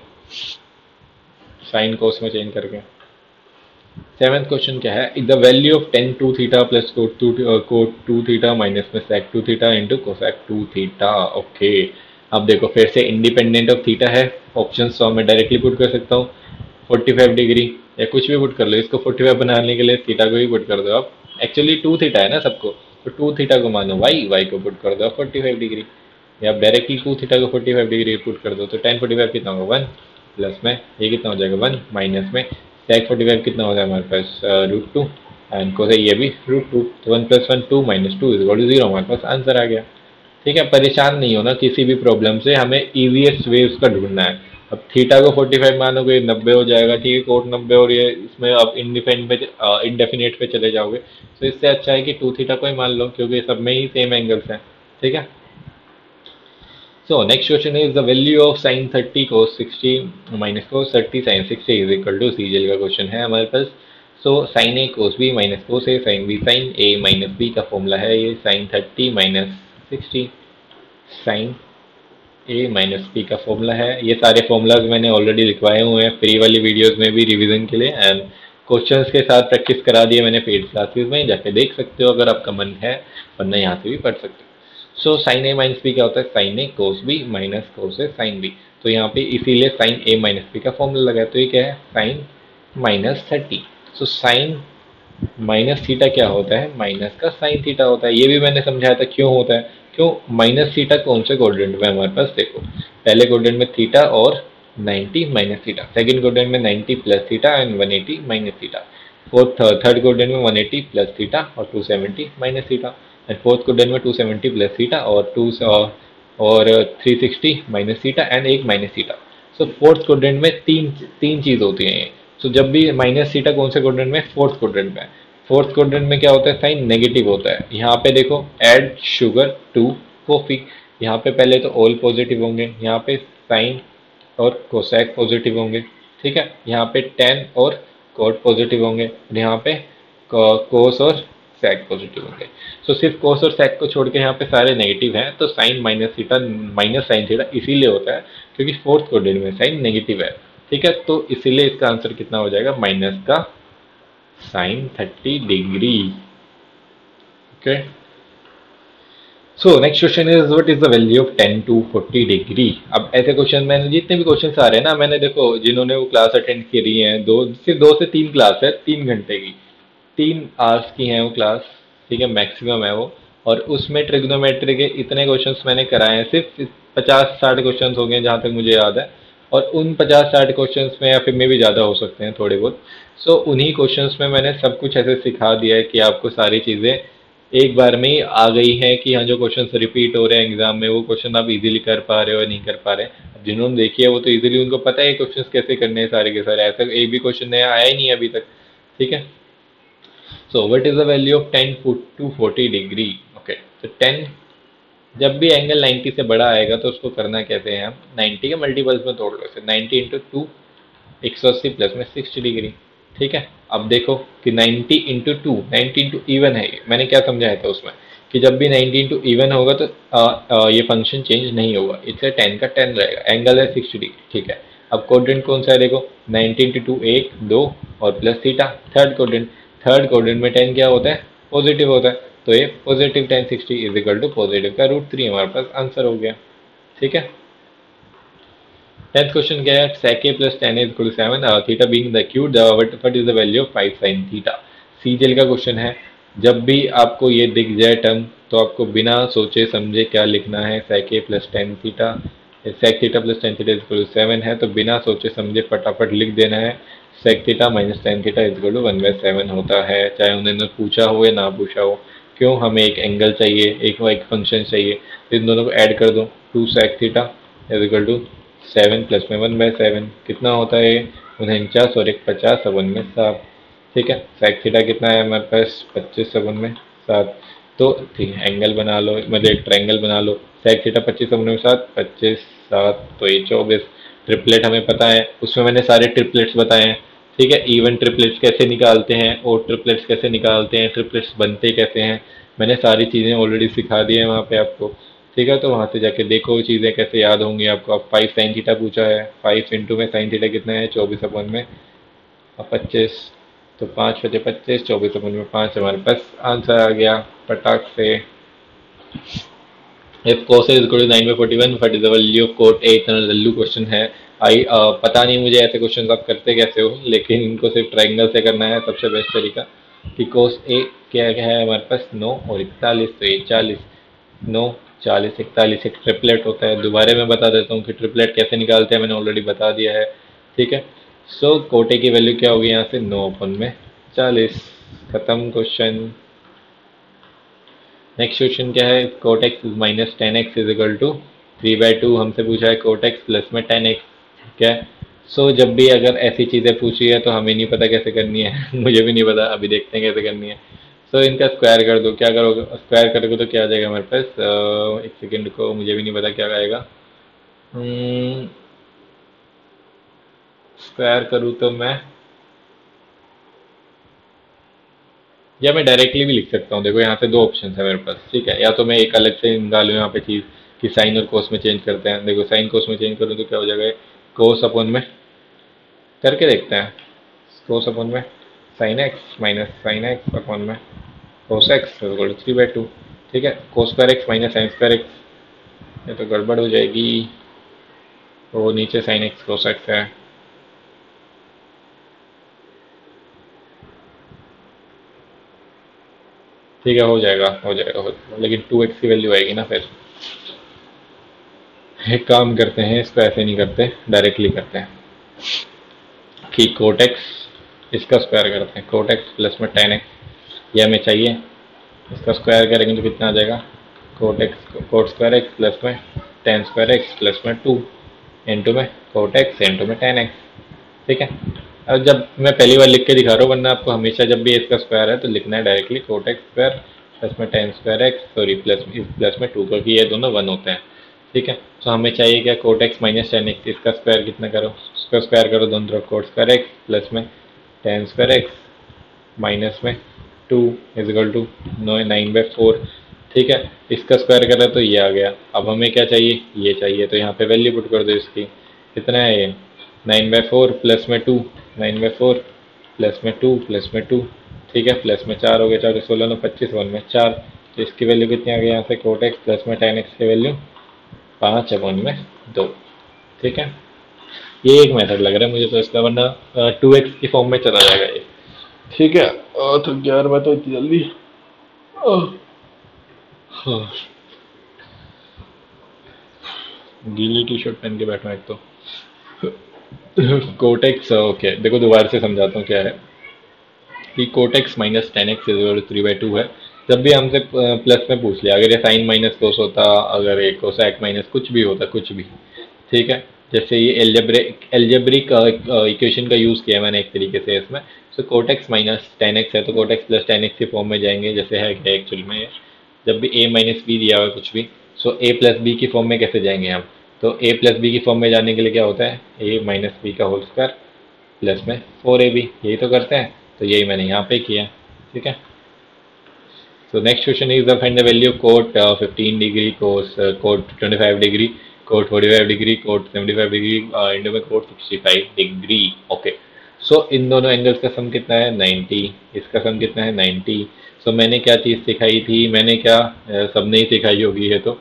साइन कोस में चेंज करके। सेवेंथ क्वेश्चन क्या है, the value of tan 2 theta plus coat 2 theta minus में sec 2 theta into cosec 2 theta. Okay, अब देखो फिर से इंडिपेंडेंट ऑफ थीटा है, ऑप्शन तो मैं डायरेक्टली पुट कर सकता हूँ 45 डिग्री या कुछ भी पुट कर लो। इसको 45 बनाने के लिए थीटा को ही पुट कर दो आप, एक्चुअली 2 थीटा है ना सबको, तो 2 थीटा को मानो वाई को पुट कर दो 45 डिग्री, या आप डायरेक्टली 2 थीटा को 45 डिग्री पुट कर दो। तो tan 45 कितना होगा, 1, प्लस में ये कितना हो जाएगा 1, माइनस में sec 45 कितना हो जाएगा हमारे पास √2, एंड कोस ये भी √2। तो 1 + 1 2 - 2 = 0, हमारे पास आंसर आ गया। ठीक है, परेशान नहीं होना किसी भी प्रॉब्लम से, हमें ईजीएस्ट वे उसका ढूंढना है। अब थीटा को 45 मानोगे 90 हो जाएगा, ठीक है, कोट 90, और ये इसमें आप इंडेफिनेट पे चले जाओगे, तो इससे अच्छा है कि 2 थीटा को ही मान लो, क्योंकि सब में ही सेम एंगल्स हैं। ठीक है, so next question is the value of sin 30 cos 60 minus cos 30 sin 60 is equal to CGL का क्वेश्चन है हमारे पास। sin a cos b minus cos a sin b sin a minus b का फॉर्मूला है ये, sin 30 minus 60 sin a minus b का फॉर्मूला है। ये सारे फॉर्मूलाज मैंने ऑलरेडी लिखवाए हुए हैं फ्री वाली वीडियोस में भी रिवीजन के लिए, एंड क्वेश्चंस के साथ प्रैक्टिस करा दिए मैंने पेड क्लासेस में, जाके देख सकते हो अगर आपका मन है, वरना यहाँ से भी पढ़ सकते हो। साइन ए माइनस बी क्या होता है, sine a cos B minus cos a sine b. तो यहाँ पे इसीलिए साइन ए माइनस बी का फॉर्मूला लगा है, तो ये क्या है, साइन -30। साइन माइनस थीटा क्या होता है, माइनस का साइन थीटा होता है। ये भी मैंने समझाया था क्यों होता है, क्यों माइनस थीटा कौन से क्वाड्रेंट में हमारे पास, देखो पहले क्वाड्रेंट में थीटा और 90 माइनस थीटा, सेकंड क्वाड्रेंट में 90 plus theta and 180 minus theta, third quadrant में 180 प्लस थीटा और 270 minus theta, and fourth quadrant में 270 प्लस थीटा और 360 माइनस थीटा एंड एक माइनस थीटा। फोर्थ क्वाड्रेंट में तीन तीन चीज होती है ये। जब भी माइनस थीटा कौन से क्वाड्रेंट में, फोर्थ क्वाड्रेंट में। फोर्थ क्वाड्रेंट में क्या होता है, साइन नेगेटिव होता है। यहाँ पे देखो, ऐड शुगर टू कॉफी, यहाँ पे पहले तो ऑल पॉजिटिव होंगे, यहाँ पे साइन और कोसेक पॉजिटिव होंगे, ठीक है। यहाँ पे टेन और कोट पॉजिटिव होंगे और यहाँ पे कोस और सेक पॉजिटिव होंगे। सो सिर्फ कोस और सेक को छोड़ के यहाँ पे सारे नेगेटिव हैं, तो sine minus theta minus sine theta इसीलिए होता है क्योंकि फोर्थ क्वाड्रेंट में साइन नेगेटिव है, ठीक है। तो इसीलिए इसका आंसर कितना हो जाएगा, माइनस का sine 30 degree. Okay, so next question is what is the value of 10 to 40 degree. अब ऐसे क्वेश्चन मैंने जितने भी क्वेश्चन आ रहे हैं ना, मैंने देखो जिन्होंने वो क्लास अटेंड करी है, सिर्फ 2 से 3 क्लास है, 3 घंटे की, 3 आवर्स की है वो क्लास, ठीक है, मैक्सिमम है वो। और उसमें ट्रिग्नोमेट्री के इतने क्वेश्चंस मैंने कराए हैं, सिर्फ 50-60 क्वेश्चंस हो गए जहाँ तक मुझे याद है। और उन 50-60 क्वेश्चंस में, या फिर में भी ज़्यादा हो सकते हैं थोड़े बहुत, सो उन्हीं क्वेश्चंस में मैंने सब कुछ ऐसे सिखा दिया है कि आपको सारी चीज़ें एक बार में ही आ गई है कि हाँ जो क्वेश्चंस रिपीट हो रहे हैं एग्जाम में वो क्वेश्चन आप इजीली कर पा रहे हो या नहीं कर पा रहे। अब जिन्होंने देखी है वो तो इजीली उनको पता है क्वेश्चंस कैसे करने हैं सारे के सारे, ऐसा एक भी क्वेश्चन नया आया ही नहीं है अभी तक, ठीक है। So what is the value of 10 to 40 degree. Okay, तो 10 जब भी एंगल 90 से बड़ा आएगा तो उसको करना कैसे हैं हम, 90 के मल्टीपल्स में तोड़ लो इसे, 90 इंटू 2 180 प्लस में 60 डिग्री, ठीक है। अब देखो कि 90 इंटू 2, 90 इंटू इवन है ये, मैंने क्या समझाया था उसमें कि जब भी 90 इंटू इवन होगा तो ये फंक्शन चेंज नहीं होगा, इसलिए 10 का 10 रहेगा, एंगल है 60 डिग्री, ठीक है। अब कोऑर्डिनेट कौन सा है देखो, 90 इंटू 2 1 2 और plus theta, third coordinate, third coordinate में 10 क्या होता है, पॉजिटिव होता है, तो ये positive 1060 is equal to positive का √3 हमारे पास आंसर हो गया, ठीक है। 10th क्वेश्चन क्या है, sec a plus tan a is equal to 7, theta being the acute, what is the value of 5 sin theta. CGL का क्वेश्चन है, जब भी आपको ये दिख जाए टर्म तो आपको बिना सोचे समझे क्या लिखना है, sec a plus tan theta, sec theta plus tan theta is equal to 7 है, तो बिना सोचे समझे फटाफट लिख देना है sec theta minus tan theta is equal to 1/7 होता है, चाहे उन्होंने पूछा हो या ना पूछा हो। क्यों, हमें एक एंगल चाहिए, एक फंक्शन चाहिए, तो इन दोनों को ऐड कर दो, 2 sec theta is equal to 7 plus में 1/7 कितना होता है, 49 और 1 50 और 1 में 7, ठीक है। सेक थीटा कितना है हमारे पास, 25 और 1 में 7, तो ठीक है एंगल बना लो, मतलब एक ट्रायंगल बना लो, सेक थीटा 25 और 1 में 7, 25 7 तो ये 24। ट्रिपलेट हमें पता है, उसमें मैंने सारे ट्रिपलेट्स बताए हैं, ठीक है। इवन ट्रिपलेट्स कैसे निकालते हैं और ट्रिपलेट्स कैसे निकालते हैं, ट्रिपलेट्स बनते कैसे हैं, मैंने सारी चीज़ें ऑलरेडी सिखा दी है वहाँ पे आपको, ठीक है। तो वहाँ से जाके देखो चीज़ें कैसे याद होंगी आपको। अब 5 साइन थीटा पूछा है, 5 इंटू में साइन थीटा कितना है, 24/1 में 25, तो 5 बचे 25, 24/1 में 5, हमारे पास आंसर आ गया पटाख से। If cos is equal to 9/41, what is the value of cot a, इतना जल्लू क्वेश्चन है। पता नहीं मुझे ऐसे क्वेश्चन आप करते कैसे हो, लेकिन इनको सिर्फ ट्रायंगल से करना है सबसे बेस्ट तरीका। कि cos a क्या क्या है हमारे पास, 9 और 41, तो ये 40, 9 40 41 एक ट्रिपलेट होता है। दोबारा मैं बता देता हूँ कि ट्रिपलेट कैसे निकालते हैं, मैंने ऑलरेडी बता दिया है, ठीक है। सो कोटे की वैल्यू क्या होगी यहाँ से, 9/40, खत्म क्वेश्चन। नेक्स्ट क्वेश्चन क्या है, cot x minus 10x is equal to 3/2, हमसे पूछा है कोट एक्स प्लस में 10x, ठीक है। सो जब भी अगर ऐसी चीज़ें पूछी है तो हमें नहीं पता कैसे करनी है मुझे भी नहीं पता, अभी देखते हैं कैसे करनी है। सो इनका स्क्वायर कर दो, क्या करोगे, स्क्वायर करोगे तो क्या आ जाएगा हमारे पास, एक सेकेंड को, मुझे भी नहीं पता क्या आएगा, स्क्वायर करूँ तो मैं, या मैं डायरेक्टली भी लिख सकता हूँ। देखो यहाँ से दो ऑप्शन है मेरे पास, ठीक है, या तो मैं एक अलग से निकालूँ यहाँ पे चीज़ कि साइन और कोस में चेंज करते हैं। देखो साइन कोस में चेंज करूँ तो क्या हो जाएगा, कोस अपॉन में करके देखते हैं, कोस अपॉन में sine x minus sine x upon में कोस एक्स 3/2, ठीक है। कोस square x minus sine square x, ये तो गड़बड़ हो जाएगी, तो नीचे साइन एक्स कोस एक्स है, ठीक है, हो जाएगा हो जाएगा हो जाएगा, लेकिन 2x की वैल्यू आएगी ना फिर। एक काम करते हैं, इसको ऐसे नहीं करते, डायरेक्टली करते हैं कि कोट एक्स, इसका स्क्वायर करते हैं, कोट एक्स प्लस में 10x, यह हमें चाहिए, इसका स्क्वायर करेंगे तो कितना आ जाएगा, cot x cot square x plus में 10 स्क्वायर एक्स प्लस में 2 इंटू में कोट एक्स इंटू में 10x, ठीक है। अब जब मैं पहली बार लिख के दिखा रहा हूँ, वरना आपको हमेशा जब भी इसका स्क्वायर है तो लिखना है directly cot x square plus में 10 स्क्वायर एक्स, सॉरी प्लस में 2, क्योंकि ये दोनों 1 होते हैं, ठीक है। तो हमें चाहिए क्या, cot x minus tan x, इसका स्क्वायर कितना करो, इसका स्क्वायर करो दोनों तरफ, कोट स्क्वायर एक्स प्लस में टेन स्क्वायर एक्स माइनस में टू इजिकल टू 9/4। ठीक है, इसका स्क्वायर करा तो ये आ गया। अब हमें क्या चाहिए, ये चाहिए, तो यहाँ पे वैल्यू पुट कर दो इसकी। कितना है ये, 9/4 प्लस में टू, 9/4 प्लस में टू प्लस में टू, ठीक है, प्लस में चार हो गया, 4 16 9 25, वन में चार। तो इसकी वैल्यू कितनी आ गई यहाँ से, कोट एक्स प्लस में टेन एक्स की वैल्यू 5/2। ठीक है, ये एक मेथड लग रहा है मुझे तो इसका, वरना 2x की फॉर्म में चला जाएगा ये। ठीक है, तो 11 तो इतनी जल्दी, हाँ, गीली टी शर्ट पहन के बैठा एक तो। कोटेक्स, ओके देखो दोबारा से समझाता हूँ क्या है कि cot x minus tan x is 3/2 है। जब भी हमसे प्लस में पूछ लिया, अगर ये साइन माइनस कोस होता, अगर ये कोसैक माइनस कुछ भी होता, कुछ भी, ठीक है, जैसे ये एल्जेब्रिक इक्वेशन का यूज़ किया मैंने एक तरीके से इसमें। सो कोटेक्स माइनस टेन एक्स है तो कोटेक्स प्लस टेन एक्स के फॉर्म में जाएंगे, जैसे है क्या एक्चुअल में ये, जब भी ए माइनस बी दिया हुआ है कुछ भी, सो ए प्लस बी की फॉर्म में कैसे जाएंगे हम, तो ए प्लस बी की फॉर्म में जाने के लिए क्या होता है, ए माइनस बी का होल स्क्वायर प्लस में 4ab, यही तो करते हैं, तो यही मैंने यहाँ पे किया। ठीक है, so next question is find the value of cot 15 degree, cos cot 25 degree, cot 45 degree, cot 75 degree, Indo में cot 65 degree। ओके, सो इन दोनों एंगल्स का सम कितना है 90, इसका सम कितना है 90। सो मैंने क्या चीज़ सिखाई थी, मैंने क्या सबने ही सिखाई होगी है तो।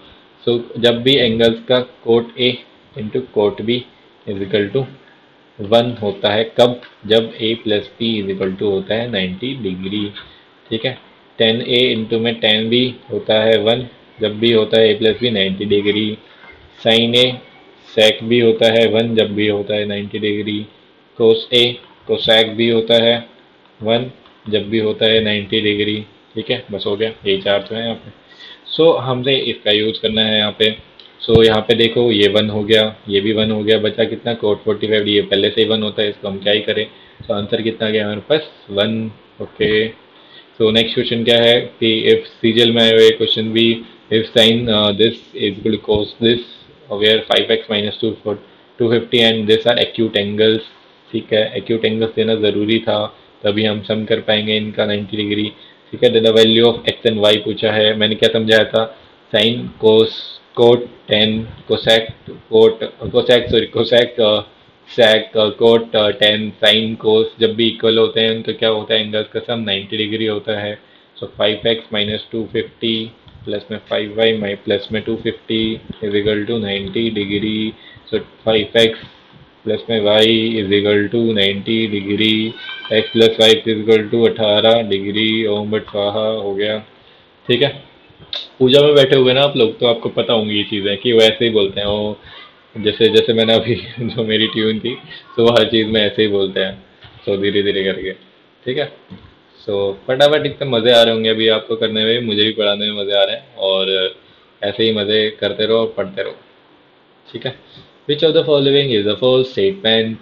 सो जब भी एंगल्स का cot A into cot B is equal to 1 होता है, कब, जब a plus B is equal to होता है 90 डिग्री। ठीक है, टेन ए इंटू में टेन बी होता है 1, जब भी होता है a plus B 90 degree. Sine A sec भी होता है 1, जब भी होता है 90 डिग्री। कोस ए कोसैक भी होता है 1, जब भी होता है 90 डिग्री। ठीक है, बस हो गया, यही चार तो है यहाँ पे। सो हमने इसका यूज़ करना है यहाँ पे। सो यहाँ पे देखो ये 1 हो गया, ये भी 1 हो गया, बचा कितना, कोट 45, ये पहले से ही 1 होता है, इसको हम क्या ही करें। सो आंसर कितना गया हमारे पास 1। ओके, सो नेक्स्ट क्वेश्चन क्या है कि इफ सीरियल में आए हुए क्वेश्चन भी, if sine this is equal to cos this, where 5x minus 250 and this are acute angles. ठीक है, एक्यूट एंगल्स देना ज़रूरी था, तभी हम सम कर पाएंगे इनका 90 डिग्री। ठीक है, the value of x and Y पूछा है, मैंने क्या समझाया था, sine cos cot tan cosec cot cosec sorry cosec sec cot tan sine cos जब भी इक्वल होते हैं तो क्या होता है, एंगल्स का सम 90 डिग्री होता है। सो 5x माइनस 250 प्लस में 5y माई प्लस में 250 is equal to 90 degree. So 5x plus में y is equal to 90 degree, x plus y is equal to 18 degree. ओम बट स्वाहा हो गया। ठीक है, पूजा में बैठे हुए ना आप लोग, तो आपको पता होंगी ये चीज़ें कि वो ऐसे ही बोलते हैं, वो जैसे जैसे मैंने अभी जो मेरी ट्यून थी, तो वो हर चीज़ में ऐसे ही बोलते हैं, तो धीरे धीरे करके। ठीक है, सो फटाफट इतने मज़े आ रहे होंगे अभी आपको करने में, मुझे भी पढ़ाने में मज़े आ रहे हैं, और ऐसे ही मज़े करते रहो और पढ़ते रहो। ठीक है, which of the following is the false statement.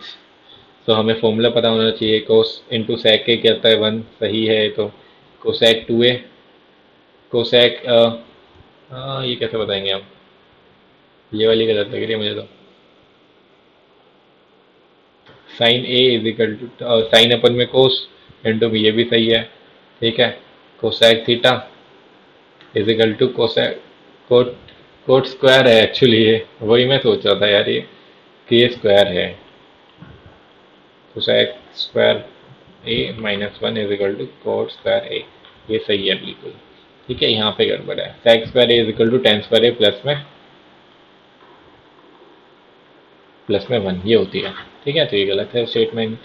तो हमें फॉर्मूला पता होना चाहिए, कोस इंटू सेक के क्या होता है 1, सही है, तो कोसैक 2a कोसैक ये कैसे बताएंगे हम, ये वाली गलत लग रही है मुझे तो। Sine A is equal to sine upon में कोस इंटू ये भी सही है। ठीक है, cosec theta is equal to cosec cot cot square है एक्चुअली, ये वही मैं सोच रहा था यार, ये कि ये स्क्वायर है, cosec square A minus 1 is equal to cot square A, ये सही है बिल्कुल। ठीक है, यहाँ पे गड़बड़ है, sec square a is equal to tan square a plus में 1 ये होती है। ठीक है, तो ये गलत है statement.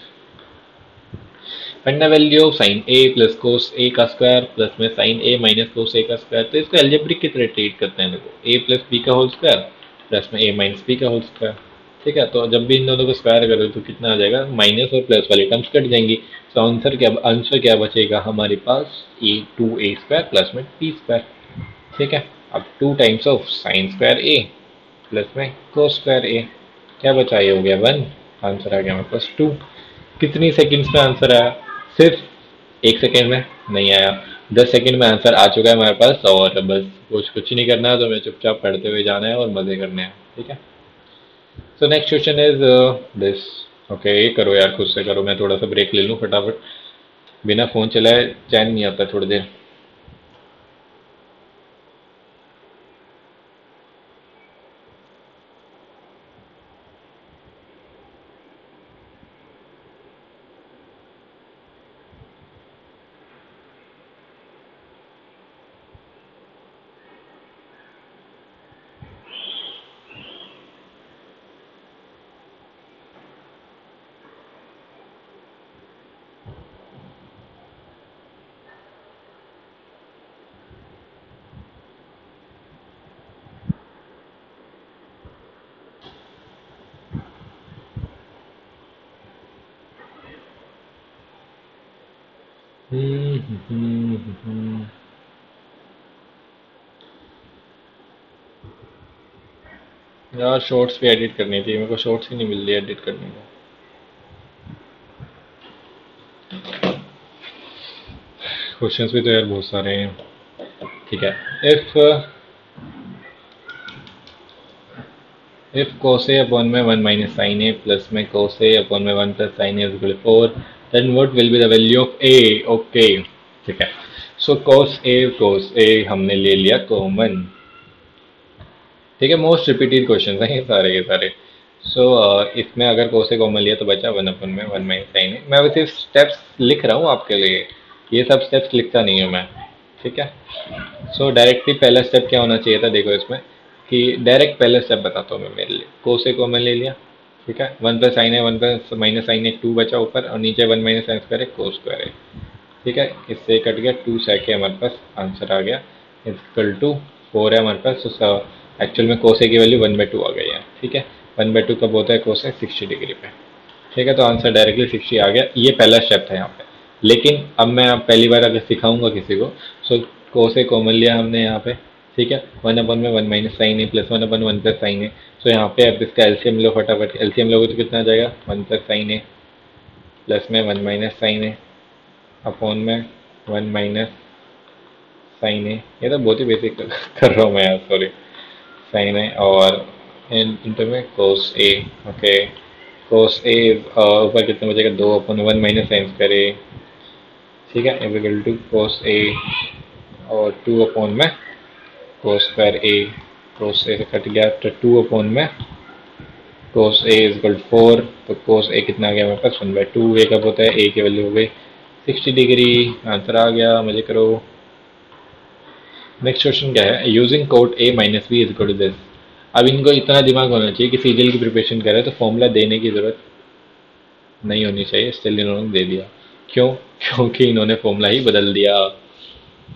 Find the value of sine A plus cos A का स्क्वायर प्लस में sine A minus cos A का स्क्वायर, तो इसको एल्जेब्रिक की तरह ट्रीट करते हैं। देखो ए प्लस बी का होल स्क्वायर प्लस में ए माइनस बी का होल स्क्वायर। ठीक है, तो जब भी इन दोनों को स्क्वायर करो तो कितना आ जाएगा, माइनस और प्लस वाली टर्म्स कट जाएंगी, तो आंसर क्या बचेगा हमारे पास, ए 2a स्क्वायर प्लस में b स्क्वायर। ठीक है, अब 2 times of sine square a plus में कोस स्क्वायर ए, क्या बचा, ये हो गया 1, आंसर आ गया हमारे पास 2। कितनी सेकंड्स में आंसर आया, सिर्फ 1 सेकेंड में नहीं आया, 10 सेकंड में आंसर आ चुका है हमारे पास, और बस कुछ नहीं करना है, तो मैं चुपचाप पढ़ते हुए जाना है और मजे करने हैं, ठीक है। So next question is this. Okay, ये करो यार, खुद से करो, मैं थोड़ा सा ब्रेक ले लूँ फटाफट। बिना फोन चलाए चैन नहीं आता थोड़ी देर। हम्म, हम्म, हम्म। यार शॉर्ट्स भी एडिट करनी थी, मेरे को शॉर्ट्स ही नहीं मिल रही एडिट करने को। क्वेश्चंस भी तो यार बहुत सारे हैं। ठीक है। If if cos a upon में 1 माइनस साइन ए प्लस में cos a अपॉन में 1 plus sine A equal 4, then what will be the value of a। Okay, ठीक है। सो cos a हमने ले लिया कॉमन। ठीक है, मोस्ट रिपीटेड क्वेश्चन हैं ये सारे के सारे। सो इसमें अगर cos a कॉमन लिया तो बचा 1 अपन में 1 माइनस साइन ए। मैं वैसे स्टेप्स लिख रहा हूँ आपके लिए, ये सब स्टेप्स लिखता नहीं हूँ मैं। ठीक है। सो डायरेक्टली पहला स्टेप क्या होना चाहिए था, देखो इसमें कि डायरेक्ट पहला स्टेप बताता हूँ मैं मेरे लिए। cos a कॉमन ले लिया, ठीक है। 1 प्लस साइन है, 1 प्लस माइनस साइन है, 2 बचा ऊपर, और नीचे 1 माइनस साइन स्क्वायर है, cos स्क्वायर है। ठीक है, इससे कट गया, 2 sec है हमारे पास, आंसर आ गया इक्वल टू 4 है हमारे पास। तो एक्चुअल में cos a की वैल्यू 1/2 आ गई है। ठीक है, 1/2 कब होता है cos a 60 डिग्री पे। ठीक है, तो आंसर डायरेक्टली 60 आ गया। ये पहला स्टेप था यहाँ पे। लेकिन अब मैं पहली बार अगर सिखाऊंगा किसी को, सो cos a कॉमन लिया हमने यहाँ पे। ठीक है, 1 अपन में 1 माइनस साइन है प्लस 1 अपन 1 प्लस साइन है। तो यहाँ पे अब इसका एलसीएम लो फटाफट, एलसीएम लोगे तो कितना आ जाएगा, 1 प्लस साइन है प्लस में 1 माइनस साइन है अपॉन में 1 माइनस साइन है। ये तो बहुत ही बेसिक कर रहा हूँ मैं यार, सॉरी। साइन है और इंटर में cos a। Okay, cos a ऊपर कितना बचेगा, 2 अपन 1 माइनस साइन करे। ठीक है, इक्वल टू cos a और 2 अपॉन में cos square a। cos a से कट गया तो 2 अपॉन में cos a इज इक्वल 4। तो cos a कितना आ गया हमारे पास, 1/2। a कब होता है, a की वैल्यू हो गई 60 डिग्री। आंसर आ गया, मजे करो। नेक्स्ट क्वेश्चन क्या है, using cot a minus b is equal to this. अब इनको इतना दिमाग होना चाहिए कि सीजीएल की प्रिपरेशन करे तो फॉर्मूला देने की जरूरत नहीं होनी चाहिए, स्टिल इन्होंने दे दिया। क्यों? क्योंकि इन्होंने फॉर्मूला ही बदल दिया।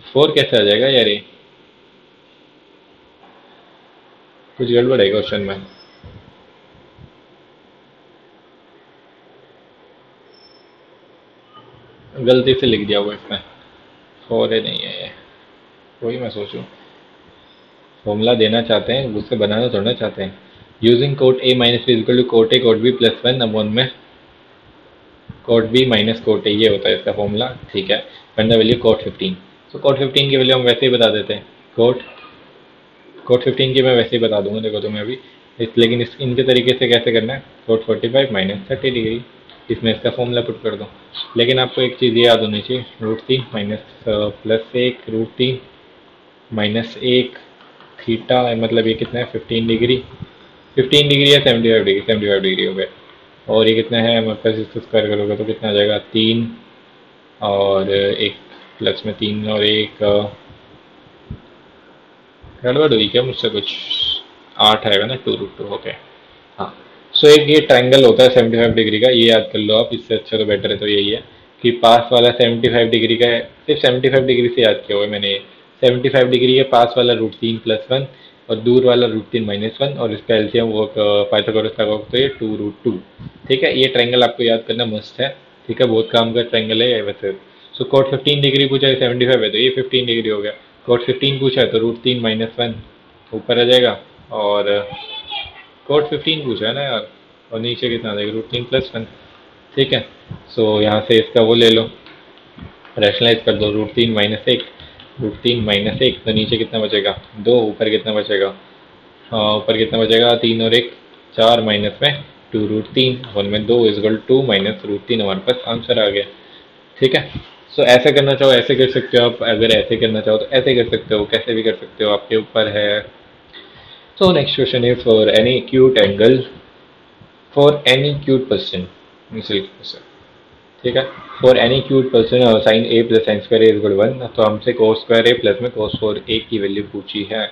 4 कैसे आ जाएगा यार, ये कुछ गड़बड़ है क्वेश्चन में। गलती से लिख दिया हुआ इसमें, 4 है नहीं है ये। वही मैं सोचूं, फॉर्मूला देना चाहते हैं, उससे बनाना थोड़ा चाहते हैं। Using cot a minus B equal to cot a cot B plus 1 upon में cot B minus cot a, ये होता है इसका फॉर्मूला। ठीक है, फाइंड द वैल्यू कोट 15। तो कोट 15 की वैल्यू हम वैसे ही बता देते हैं। कोट कोट 15 की मैं वैसे ही बता दूंगा, देखो तुम्हें अभी लेकिन इनके तरीके से कैसे करना है, कोट 45 माइनस 30 डिग्री, इसमें इसका फॉर्मूला पुट कर दो। लेकिन आपको एक चीज़ याद होनी चाहिए, √3 माइनस प्लस 1 √3 माइनस 1 थीटा, मतलब ये कितना है 15 डिग्री। 15 डिग्री या 75 डिग्री, 75 डिग्री हो गया। और ये कितना है हमारे पास, इसको स्क्वायर करोगे तो कितना आ जाएगा, 3 और एक प्लस में 3 और एक गड़बड़ हुई क्या मुझसे कुछ, 8 आएगा ना, 2√2। ओके, हाँ। सो एक ये ट्रायंगल होता है 75 डिग्री का, ये याद कर लो आप, इससे अच्छा तो बेटर है तो यही है कि पास वाला 75 डिग्री का है। सिर्फ 75 डिग्री से याद किया हुआ है मैंने। 75 डिग्री के पास वाला √3 प्लस 1 और दूर वाला √3 माइनस 1, और इसका एलसीएम वो पाइथागोरस लगाओ तो ये 2√2। ठीक है, ये ट्रायंगल आपको याद करना मस्त है। ठीक है, बहुत काम का ट्रायंगल है ये वैसे। सो कोट 15 डिग्री पूछा है, 75 है तो ये 15 डिग्री हो गया। कोट 15 पूछा है तो √3 माइनस 1 ऊपर आ जाएगा, और कोट 15 पूछा है ना यार, और नीचे कितना आ जाएगा, √3 प्लस 1। ठीक है, सो यहाँ से इसका वो ले लो, रैशनलाइज कर दो, √3 - 1, √3 - 1, तो नीचे कितना बचेगा 2, ऊपर कितना बचेगा, हाँ ऊपर कितना बचेगा 3 और 1 4, माइनस में 2√3 वन में 2 इजगल 2 -√3, हमारे पास आंसर आ गया। ठीक है, सो ऐसे करना चाहो ऐसे कर सकते हो आप, अगर ऐसे करना चाहो तो ऐसे कर सकते हो, कैसे भी कर सकते हो, आपके ऊपर है। So next question is for any acute angle for any cute person, ठीक है, for any cute person sine A plus sine square a equal 1, तो हमसे कोस स्क्वायर ए प्लस में कोस 4 ए की वैल्यू पूछी है।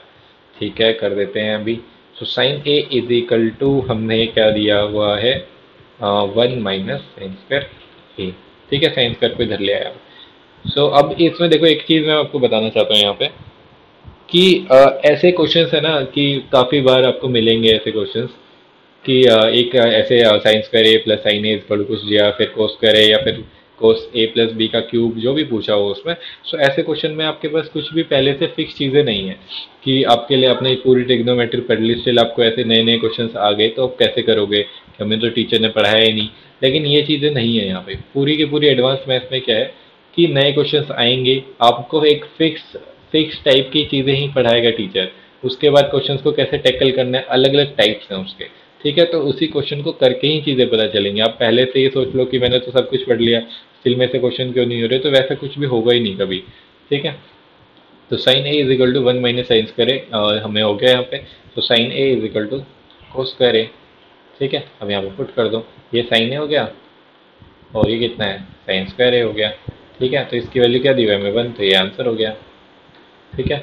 ठीक है, कर देते हैं अभी। So sine A is equal to हमने क्या दिया हुआ है 1 माइनस साइन स्क्वायर ए। ठीक है, साइन स्क्वायर पे धर लिया है। सो अब इसमें देखो एक चीज़ मैं आपको बताना चाहता हूँ यहाँ पे कि ऐसे क्वेश्चंस है ना कि काफ़ी बार आपको मिलेंगे ऐसे क्वेश्चंस कि एक ऐसे sign square a plus sine A equal कुछ दिया, फिर कोस स्क्वायर ए या फिर कोस ए प्लस बी का क्यूब, जो भी पूछा हो उसमें। सो ऐसे क्वेश्चन में आपके पास कुछ भी पहले से फिक्स चीज़ें नहीं है कि आपके लिए आपने पूरी ट्रिग्नोमेट्री पढ़ ली, स्टिल आपको ऐसे नए नए क्वेश्चन आ गए तो आप कैसे करोगे कि हमें तो टीचर ने पढ़ाया ही नहीं। लेकिन ये चीज़ें नहीं है यहाँ पे, पूरी की पूरी एडवांस मैथ्स में क्या है कि नए क्वेश्चंस आएंगे, आपको एक फिक्स फिक्स टाइप की चीज़ें ही पढ़ाएगा टीचर। उसके बाद क्वेश्चंस को कैसे टैकल करना है, अलग अलग टाइप्स हैं उसके। ठीक है, तो उसी क्वेश्चन को करके ही चीज़ें पता चलेंगी। आप पहले से ये सोच लो कि मैंने तो सब कुछ पढ़ लिया, स्टिल में से क्वेश्चन क्यों नहीं हो रहे, तो वैसा कुछ भी होगा ही नहीं कभी। ठीक है, तो sine A is equal to 1 minus sine square A हमें हो गया यहाँ पे। तो sine A is equal to cos square A. ठीक है, अब यहाँ पे पुट कर दो, ये साइन ए हो गया और ये कितना है साइन स्क्वायर ए हो गया। ठीक है, तो इसकी वैल्यू क्या दी हुई है हमें 1, तो ये आंसर हो गया। ठीक है,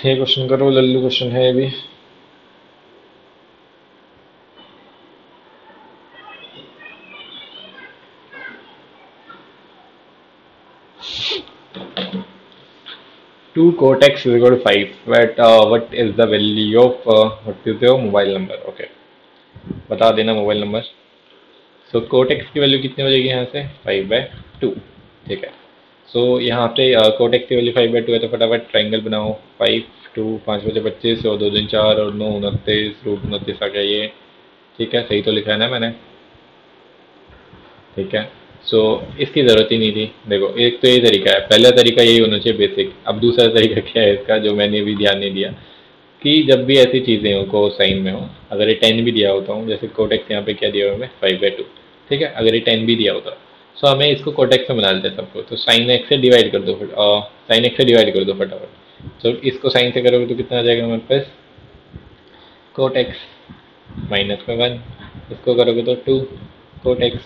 ये क्वेश्चन करो, लल्लू क्वेश्चन है ये भी। 2 cot x is equal to 5, but what is the value of what is your mobile number? Okay, बता देना मोबाइल नंबर। सो कोट एक्स की वैल्यू कितनी हो जाएगी यहाँ से 5/2। ठीक है, सो यहाँ पे कोट एक्स की वैल्यू 5/2 है, तो फटाफट ट्राइंगल बनाओ। 5 2 5 बजे 25 और 2 दिन 4 और 9 29, √29 आ गया ये। ठीक है, सही तो लिखा है ना मैंने। ठीक है, सो इसकी ज़रूरत ही नहीं थी। देखो एक तो ये तरीका है, पहला तरीका यही होना चाहिए बेसिक। अब दूसरा तरीका क्या है इसका, जो मैंने भी ध्यान नहीं दिया, कि जब भी ऐसी चीज़ें हो को साइन में हो, अगर ये 10 भी दिया होता हूँ, जैसे कोटेक्स यहाँ पे क्या दिया हुआ है 5/2। ठीक है, अगर ये 10 भी दिया होता सो हमें इसको कोटेक्स में बना लेते हैं सबको, तो साइन एक्स से डिवाइड कर दो, साइन एक्स से डिवाइड कर दो फटाफट। तो इसको साइन से करोगे तो कितना आ जाएगा हमारे पास कोट एक्स -1, इसको करोगे तो 2 कोट एक्स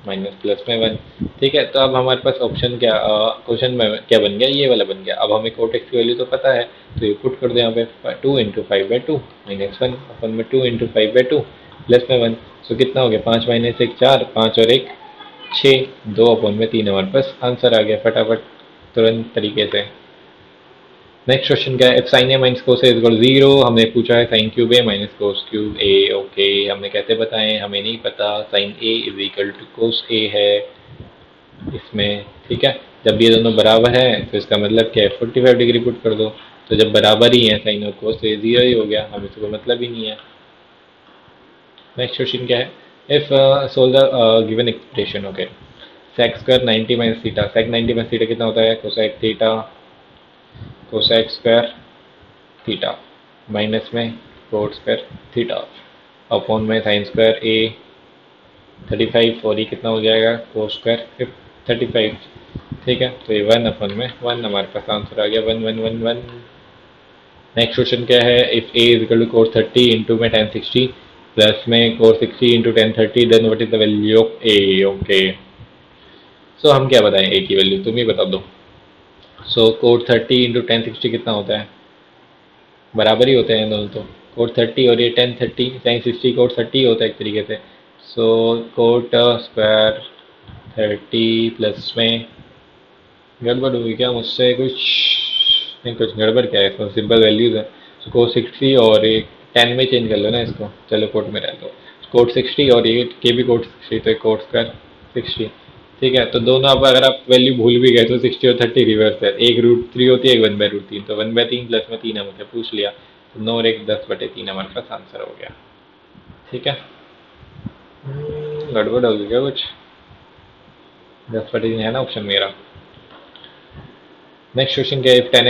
माइनस प्लस में 1। ठीक है, तो अब हमारे पास ऑप्शन क्या क्वेश्चन में क्या बन गया, ये वाला बन गया। अब हमें कोट एक्स की वैल्यू तो पता है, तो ये पुट कर दो यहाँ पे 2 × 5/2 -1 अपन में 2 × 5/2 प्लस में 1। सो कितना हो गया 5 - 1 4, 5 और 1 6, 2/3 हमारे पास आंसर आ गया फटाफट तुरंत तरीके से। नेक्स्ट क्वेश्चन क्या है, if sine A minus cos A equal 0, हमें पूछा है sine cube A minus cos cube A. Okay, हमने कैसे बताएं, हमें नहीं पता। Sine A is equal to cos A है इसमें। ठीक है, जब ये दोनों बराबर है तो इसका मतलब क्या है 45 डिग्री पुट कर दो। तो जब बराबर ही है साइन और कोस, तो ये 0 ही हो गया, हमें इसको मतलब ही नहीं है। नेक्स्ट क्वेश्चन क्या है, if solve the given expression. Okay, sec square 90 minus theta, sec 90 minus theta कितना होता है cosec theta, cosec square theta minus में कोट स्क्वायर थीटा अपॉन में साइन स्क्वायर ए 35, और ये कितना हो जाएगा कोस स्क्वायर 35। ठीक है, तो ये 1/में 1 हमारे पास आंसर आ गया 1 1 1 1। नेक्स्ट क्वेश्चन क्या है, if A is equal to cos 30 into में tan 60 प्लस में cos 60 into tan 30, then what is the value of A. Okay, so हम क्या बताएं ए की वैल्यू, तुम ही बता दो। सो कोट 30 इंटू tan 60 कितना होता है, बराबर ही होते हैं दोनों तो। कोट 30 और ये tan 60 कोट 30 होता है एक तरीके से। सो कोट स्क्वायर 30 प्लस में गड़बड़ हुई क्या मुझसे कुछ, नहीं कुछ गड़बड़ क्या है, इसमें सिंपल वैल्यूज है। सो कोट 60 और ये 10 में चेंज कर लो ना इसको, चलो कोट में रह दो। कोट 60 और ये के भी कोट 60, तो कोट स्क्वायर 60। ठीक है, तो दोनों अब अगर आप वैल्यू भूल भी गए तो 60 और 30 रिवर्स है, एक √3 होती है, एक 1/√3, तो 1/3 प्लस में 3 हमसे पूछ लिया, तो 9 और 1 10/3 हमारे पास आंसर हो गया। ठीक है, गड़बड़ हो गई क्या कुछ। 10/3 है ना ऑप्शन मेरा। नेक्स्ट क्वेश्चन क्या है, tan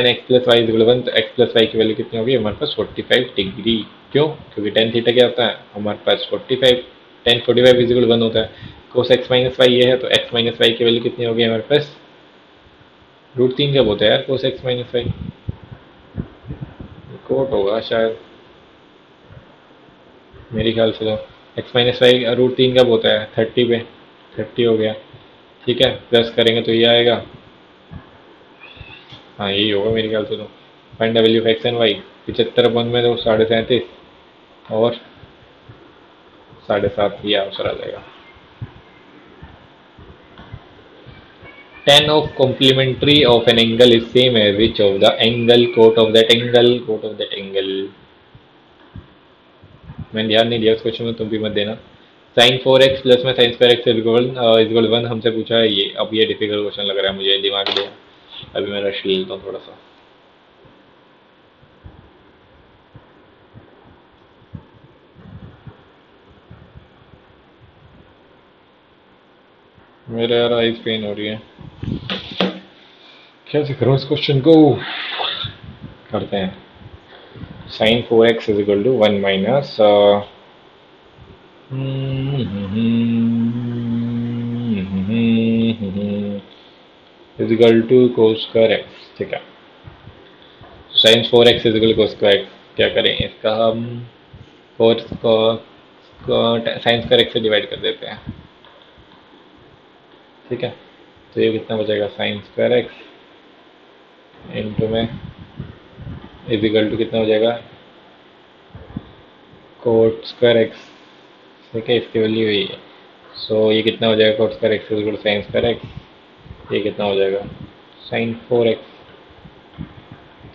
x plus y is 1, तो एक्स प्लस वाई की वैल्यू कितनी होगी हमारे पास 45 डिग्री। क्यों? क्योंकि टेन थीटा क्या होता है हमारे पास 45, टेन 45 इज 1 होता है। कोस एक्स माइनस वाई ये है, तो एक्स माइनस वाई की वैल्यू कितनी होगी हमारे पास √3 कब होता है यार cos x minus y, cot होगा शायद मेरे ख्याल से। तो एक्स माइनस वाई √3 कब होता है 30 पे, 30 हो गया। ठीक है, प्लस करेंगे तो ये आएगा, हाँ यही होगा मेरे ख्याल से। तो find the value of x and y, 75 में तो 37.5 और 7.5 ये आंसर आ जाएगा। tan of complementary of an angle is same as which of the angle, quote of that angle, quote of that angle। मैंने ध्यान नहीं दिया उस क्वेश्चन में, तुम भी मत देना। साइन 4x प्लस में साइन स्क्वायर एक्स इक्वल 1 हमसे पूछा है ये। अब ये डिफिकल्ट क्वेश्चन लग रहा है मुझे, दिमाग लिया। अभी मैं रश लेता हूँ थोड़ा सा। मेरे यार आइज पेन हो रही है, कैसे करूँ इस क्वेश्चन को। करते हैं, sine 4x is equal to 1 minus is equal to cos square x. ठीक है, sine 4x is equal to cos square x. क्या करें इसका हम, फोर साइन स्क्वायर एक्स से डिवाइड कर देते हैं। ठीक है, तो ये कितना बचेगा साइन स्क्वायर एक्स इंटू में इज इक्वल टू कितना हो जाएगा कोट स्क्वायर एक्स। ठीक है, इसकी वैल्यू यही है। सो ये कितना हो जाएगा cot square x is equal to sine square x, ये कितना हो जाएगा साइन 4x।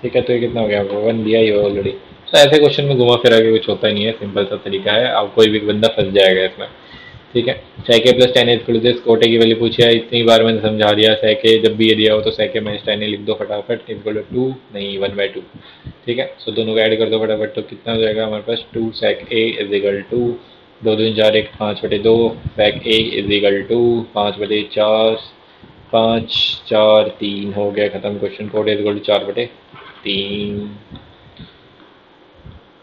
ठीक है, तो ये कितना हो गया आपको 1 दिया ही हो ऑलरेडी। तो ऐसे क्वेश्चन में घुमा फिरा के कुछ होता ही नहीं है, सिंपल सा तरीका है, अब कोई भी बंदा फंस जाएगा इसमें। ठीक है, sec a plus tan a equal to cot की वैल्यू पूछी है, इतनी बार मैंने समझा दिया। sec a जब भी ये दिया हो तो sec a माइनस टेन ए लिख दो फटाफट, इक्वल टू 2 नहीं 1/2। ठीक है, सो दोनों को ऐड कर दो फटाफट, तो कितना हो जाएगा हमारे पास 2 sec a is equal to 2 2 4 1 5/2 sec a is equal to 5/4 5 4 3 हो गया खत्म question. Cot is equal to 4/3।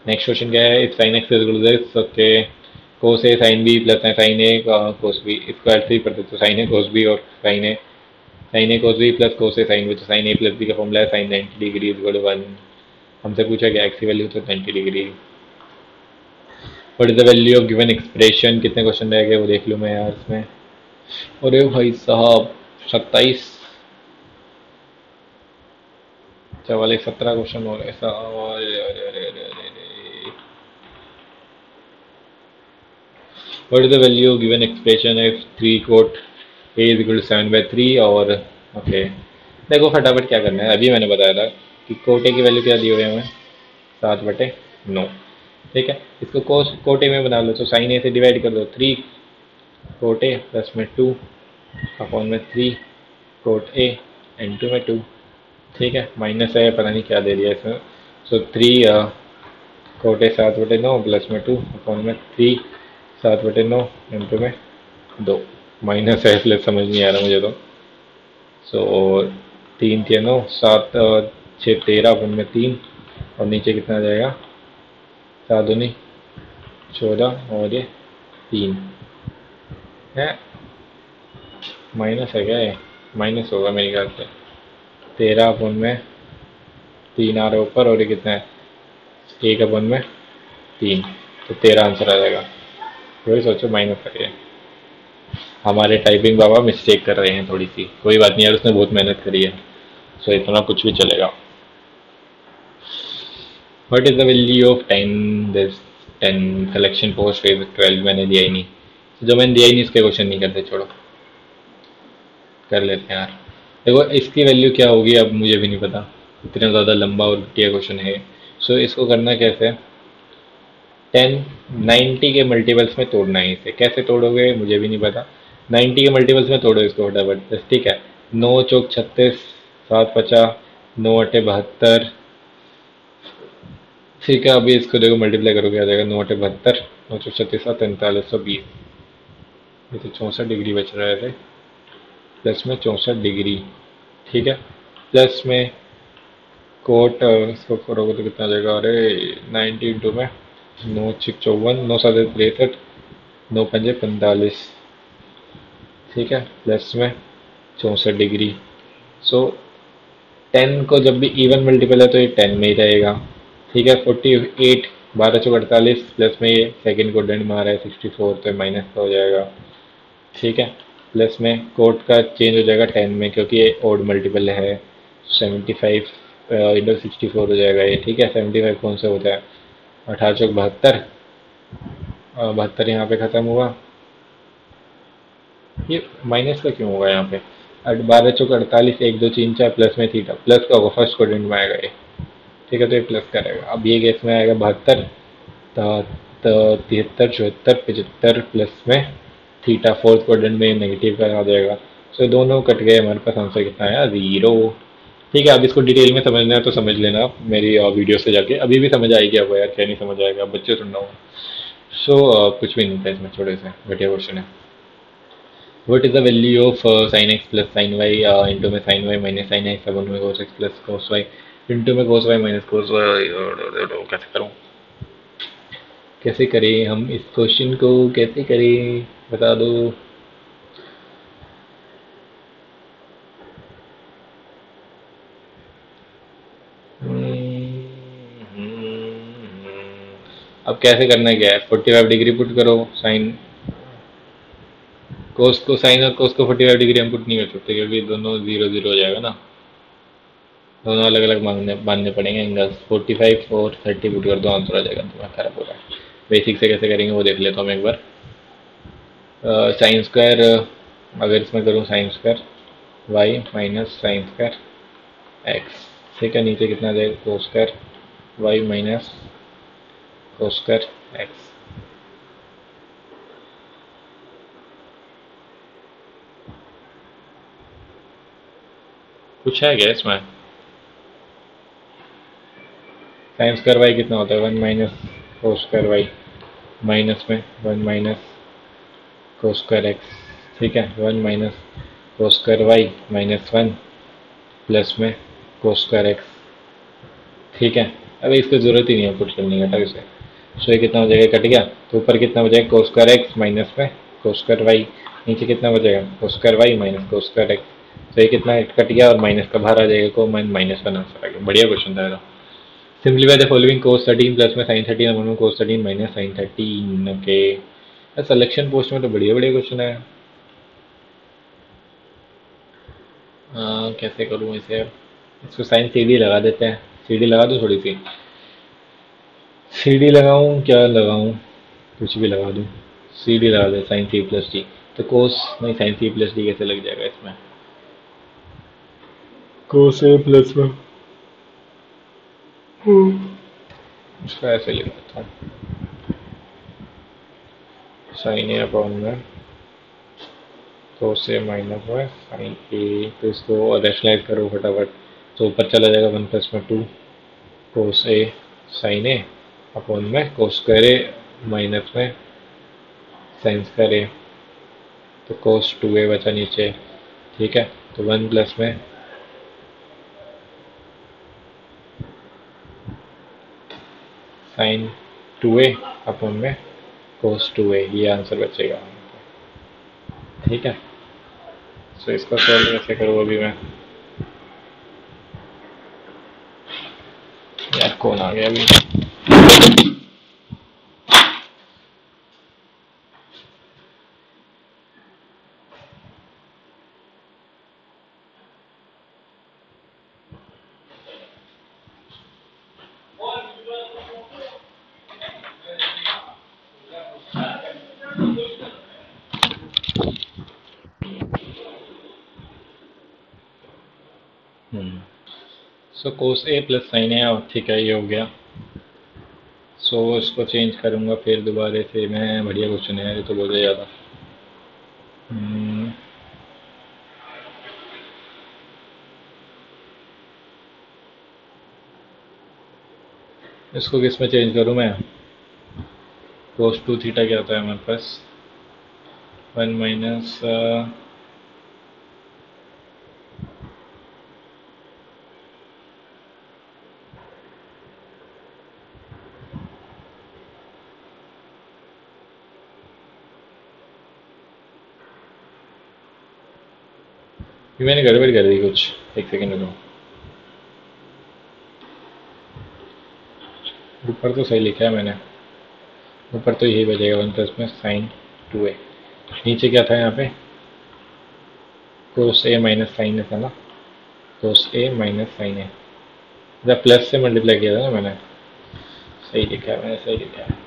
Next question क्या है, if sine x is equal to this, okay cos a sine b plus sine a cos b, इसको ऐसे ही पढ़ते तो साइन ए कोस बी और sine a cos b plus cos a sine b, तो साइन ए प्लस बी का फॉर्मूला है sine 90 degree is equal to 1। हमसे पूछा क्या एक्स की वैल्यू, तो 90 degree. What is the value of given expression, कितने क्वेश्चन रह गए वो देख लूँ मैं यार इसमें। अरे भाई साहब 27, 44 17 क्वेश्चन हो रहे साहब। अरे अरे अरे अरे अरे, what is the value of given expression if 3 quote a is equal to 7/3 और ओके देखो फटाफट क्या करना है। अभी मैंने बताया था कि कोटे की वैल्यू क्या दी हुई है हमें 7/9। ठीक है, इसको कोटे में बना लो, तो साइन ए से डिवाइड कर दो 3 कोटे प्लस में 2 अपॉन में 3 कोट ए इंटू में 2। ठीक है, माइनस है पता नहीं क्या दे दिया इसमें। सो 3 कोटे 7/9 प्लस में 2 अपॉन में 3 7/9 इंटू में 2 माइनस है प्लस समझ नहीं आ रहा मुझे तो। सो 3 3 9 7 6 13 अपन में 3 और नीचे कितना आ जाएगा 7 दूनी 14 और ये 3 है। माइनस है क्या ये, माइनस होगा मेरे ख्याल से। 13 अपन में 3 आ रहा है ऊपर और ये कितना है 1 अपन में 3, तो 13 आंसर आ जाएगा। वही सोचो माइनस करिए, हमारे टाइपिंग बाबा मिस्टेक कर रहे हैं थोड़ी सी, कोई बात नहीं यार, उसने बहुत मेहनत करी है, सो इतना कुछ भी चलेगा। What is the value of 10 this 10 selection post phase 12 मैंने दिया ही नहीं, जो मैंने दिया ही नहीं इसके क्वेश्चन नहीं करते, छोड़ो कर लेते हैं यार। देखो इसकी वैल्यू क्या होगी अब मुझे भी नहीं पता, इतना ज़्यादा लंबा और घटिया क्वेश्चन है। सो इसको करना कैसे है, 10 90 के मल्टीपल्स में तोड़ना है। इसे कैसे तोड़ोगे मुझे भी नहीं पता, 90 के मल्टीपल्स में तोड़ो इसको फटाफट बस। ठीक है, 9 चौक 36 7 50 9 अट्ठे 72। ठीक है, अभी इसको देखो मल्टीप्लाई करोगे आ जाएगा 9 अट्ठे 72 9 चौक 36 7 4320। ये तो 64 डिग्री बच रहा है। प्लस में 64 डिग्री। ठीक है, प्लस में कोट इसको करोगे तो कितना आ जाएगा, अरे 90 इंटू में 9 6 54, 9 7 63, 9 5 45। ठीक है, प्लस में 64 डिग्री। सो 10 को जब भी इवन मल्टीपल है तो ये 10 में ही रहेगा। ठीक है, 48, 12 × 4 = 48, प्लस में ये सेकंड को डेंड मारा है 64, तो माइनस का हो जाएगा। ठीक है, प्लस में कोड का चेंज हो जाएगा 10 में, क्योंकि ये ओड मल्टीपल है। 75 इंटू 64 हो जाएगा ये। ठीक है, 75 कौन सा होता है, 18 × 4 = 72। 72 यहाँ पे ख़त्म हुआ। ये माइनस का क्यों होगा यहाँ पे, 12 × 4 = 48, 1 2 3 4, प्लस में थीटा, प्लस का होगा, फर्स्ट क्वाड्रेंट में आएगा ये। ठीक है, तो ये प्लस करेगा। अब ये केस में आएगा 72, 73 74 75, प्लस में थीटा, फोर्थ क्वाड्रेंट में नेगेटिव का आ जाएगा। सो दोनों कट गए, हमारे पास आंसर कितना आया, 0। ठीक है, अब इसको डिटेल में समझना है तो समझ लेना आप मेरी वीडियो से जाके, अभी भी समझ आएगी आपको यार, क्या नहीं समझ आएगा, बच्चे सुन रहा हूँ। सो कुछ भी नहीं था इसमें, छोटे से घटिया क्वेश्चन है। What is the value of sin x plus sin y into में sin y minus sin x upon में cos x plus cos y into में cos y minus cos y। कैसे करूँ, कैसे करें हम इस क्वेश्चन को, कैसे करें बता दो। अब कैसे करना क्या है, 45 डिग्री पुट करो, साइन कोस को, साइन और कोस को 45 डिग्री हम पुट नहीं कर सकते, क्योंकि दोनों 0 0 हो जाएगा ना। दोनों अलग अलग मानने पड़ेंगे एंगल्स। 45 और 30 पुट कर दो, आंसर आ जाएगा, तुम्हारा खराब हो रहा है। बेसिक से कैसे करेंगे वो देख लेता हूँ मैं एक बार। साइन स्क्वायर, अगर इसमें करूँ sine square y minus sine square x. ठीक है, नीचे कितना आ जाएगा, cos square y minus cos square x. कुछ है क्या इसमें, साइन स्क्वायर वाई कितना होता है, 1 minus cos square y, minus में 1 माइनस कोस स्क्वायर एक्स। ठीक है, 1 minus cos square y minus 1, plus में कोस स्क्वायर एक्स। ठीक है, अभी इसको ज़रूरत ही नहीं है पुट करने का, इसे। सो ये कितना हो जाएगा, कट गया, तो ऊपर कितना हो जाएगा, कोस स्क्वायर एक्स माइनस में कोस स्क्वायर वाई, नीचे कितना हो जाएगा, cos square y minus cos square x. तो ये कितना कट गया और माइनस का बाहर आ जाएगा, को -1 आंसर आ गया। बढ़िया क्वेश्चन था यार। Simplify the following, cos 13 plus में साइन 13 अपॉन में cos 13 minus sine 13। Okay, selection post में तो बढ़िया बढ़िया क्वेश्चन है। कैसे करूँ इसे, इसको साइन सीडी लगा देते हैं, सीडी लगा दूँ थोड़ी सी, सीडी लगाऊं क्या लगाऊं, कुछ भी लगा दूं, सीडी लगा दे, साइन सी प्लस डी। तो कोस नहीं, साइन सी प्लस डी कैसे लग जाएगा इसमें, कोस ए प्लस में, इसका ऐसे लिख देता हूँ, साइन ए अपॉन में कोस ए माइनस में साइन ए। तो इसको रैशनलाइज करो फटाफट, तो ऊपर चला जाएगा 1 + 2 कोस ए साइन ए अपॉन में कोस स्क्वायर ए माइनस में साइन स्क्वायर ए, तो कोस 2a बचा नीचे। ठीक है, तो 1 प्लस में साइन 2a अपॉन में कोस 2a, ये आंसर बचेगा। ठीक है, सो इसका सॉल्व कैसे करूँ अभी मैं, यार कौन आ गया अभी। सो कोस ए प्लस साइन ए, ठीक है ये हो गया। सो इसको चेंज करूँगा फिर दोबारा से मैं, बढ़िया क्वेश्चन है यार ये तो बहुत ज़्यादा। इसको किस में चेंज करूँ मैं, कोस 2 थीटा क्या होता है हमारे पास, 1 माइनस ये मैंने गड़बड़ कर दी कुछ, एक सेकेंड रुको। ऊपर तो सही लिखा है मैंने, ऊपर तो यही बचेगा 1 में साइन 2a। नीचे क्या था यहाँ पे, कोस ए माइनस साइन ए था ना, कोस ए माइनस साइन ए, जब प्लस से मल्टीप्लाई किया था ना मैंने, सही लिखा है मैंने, सही लिखा है,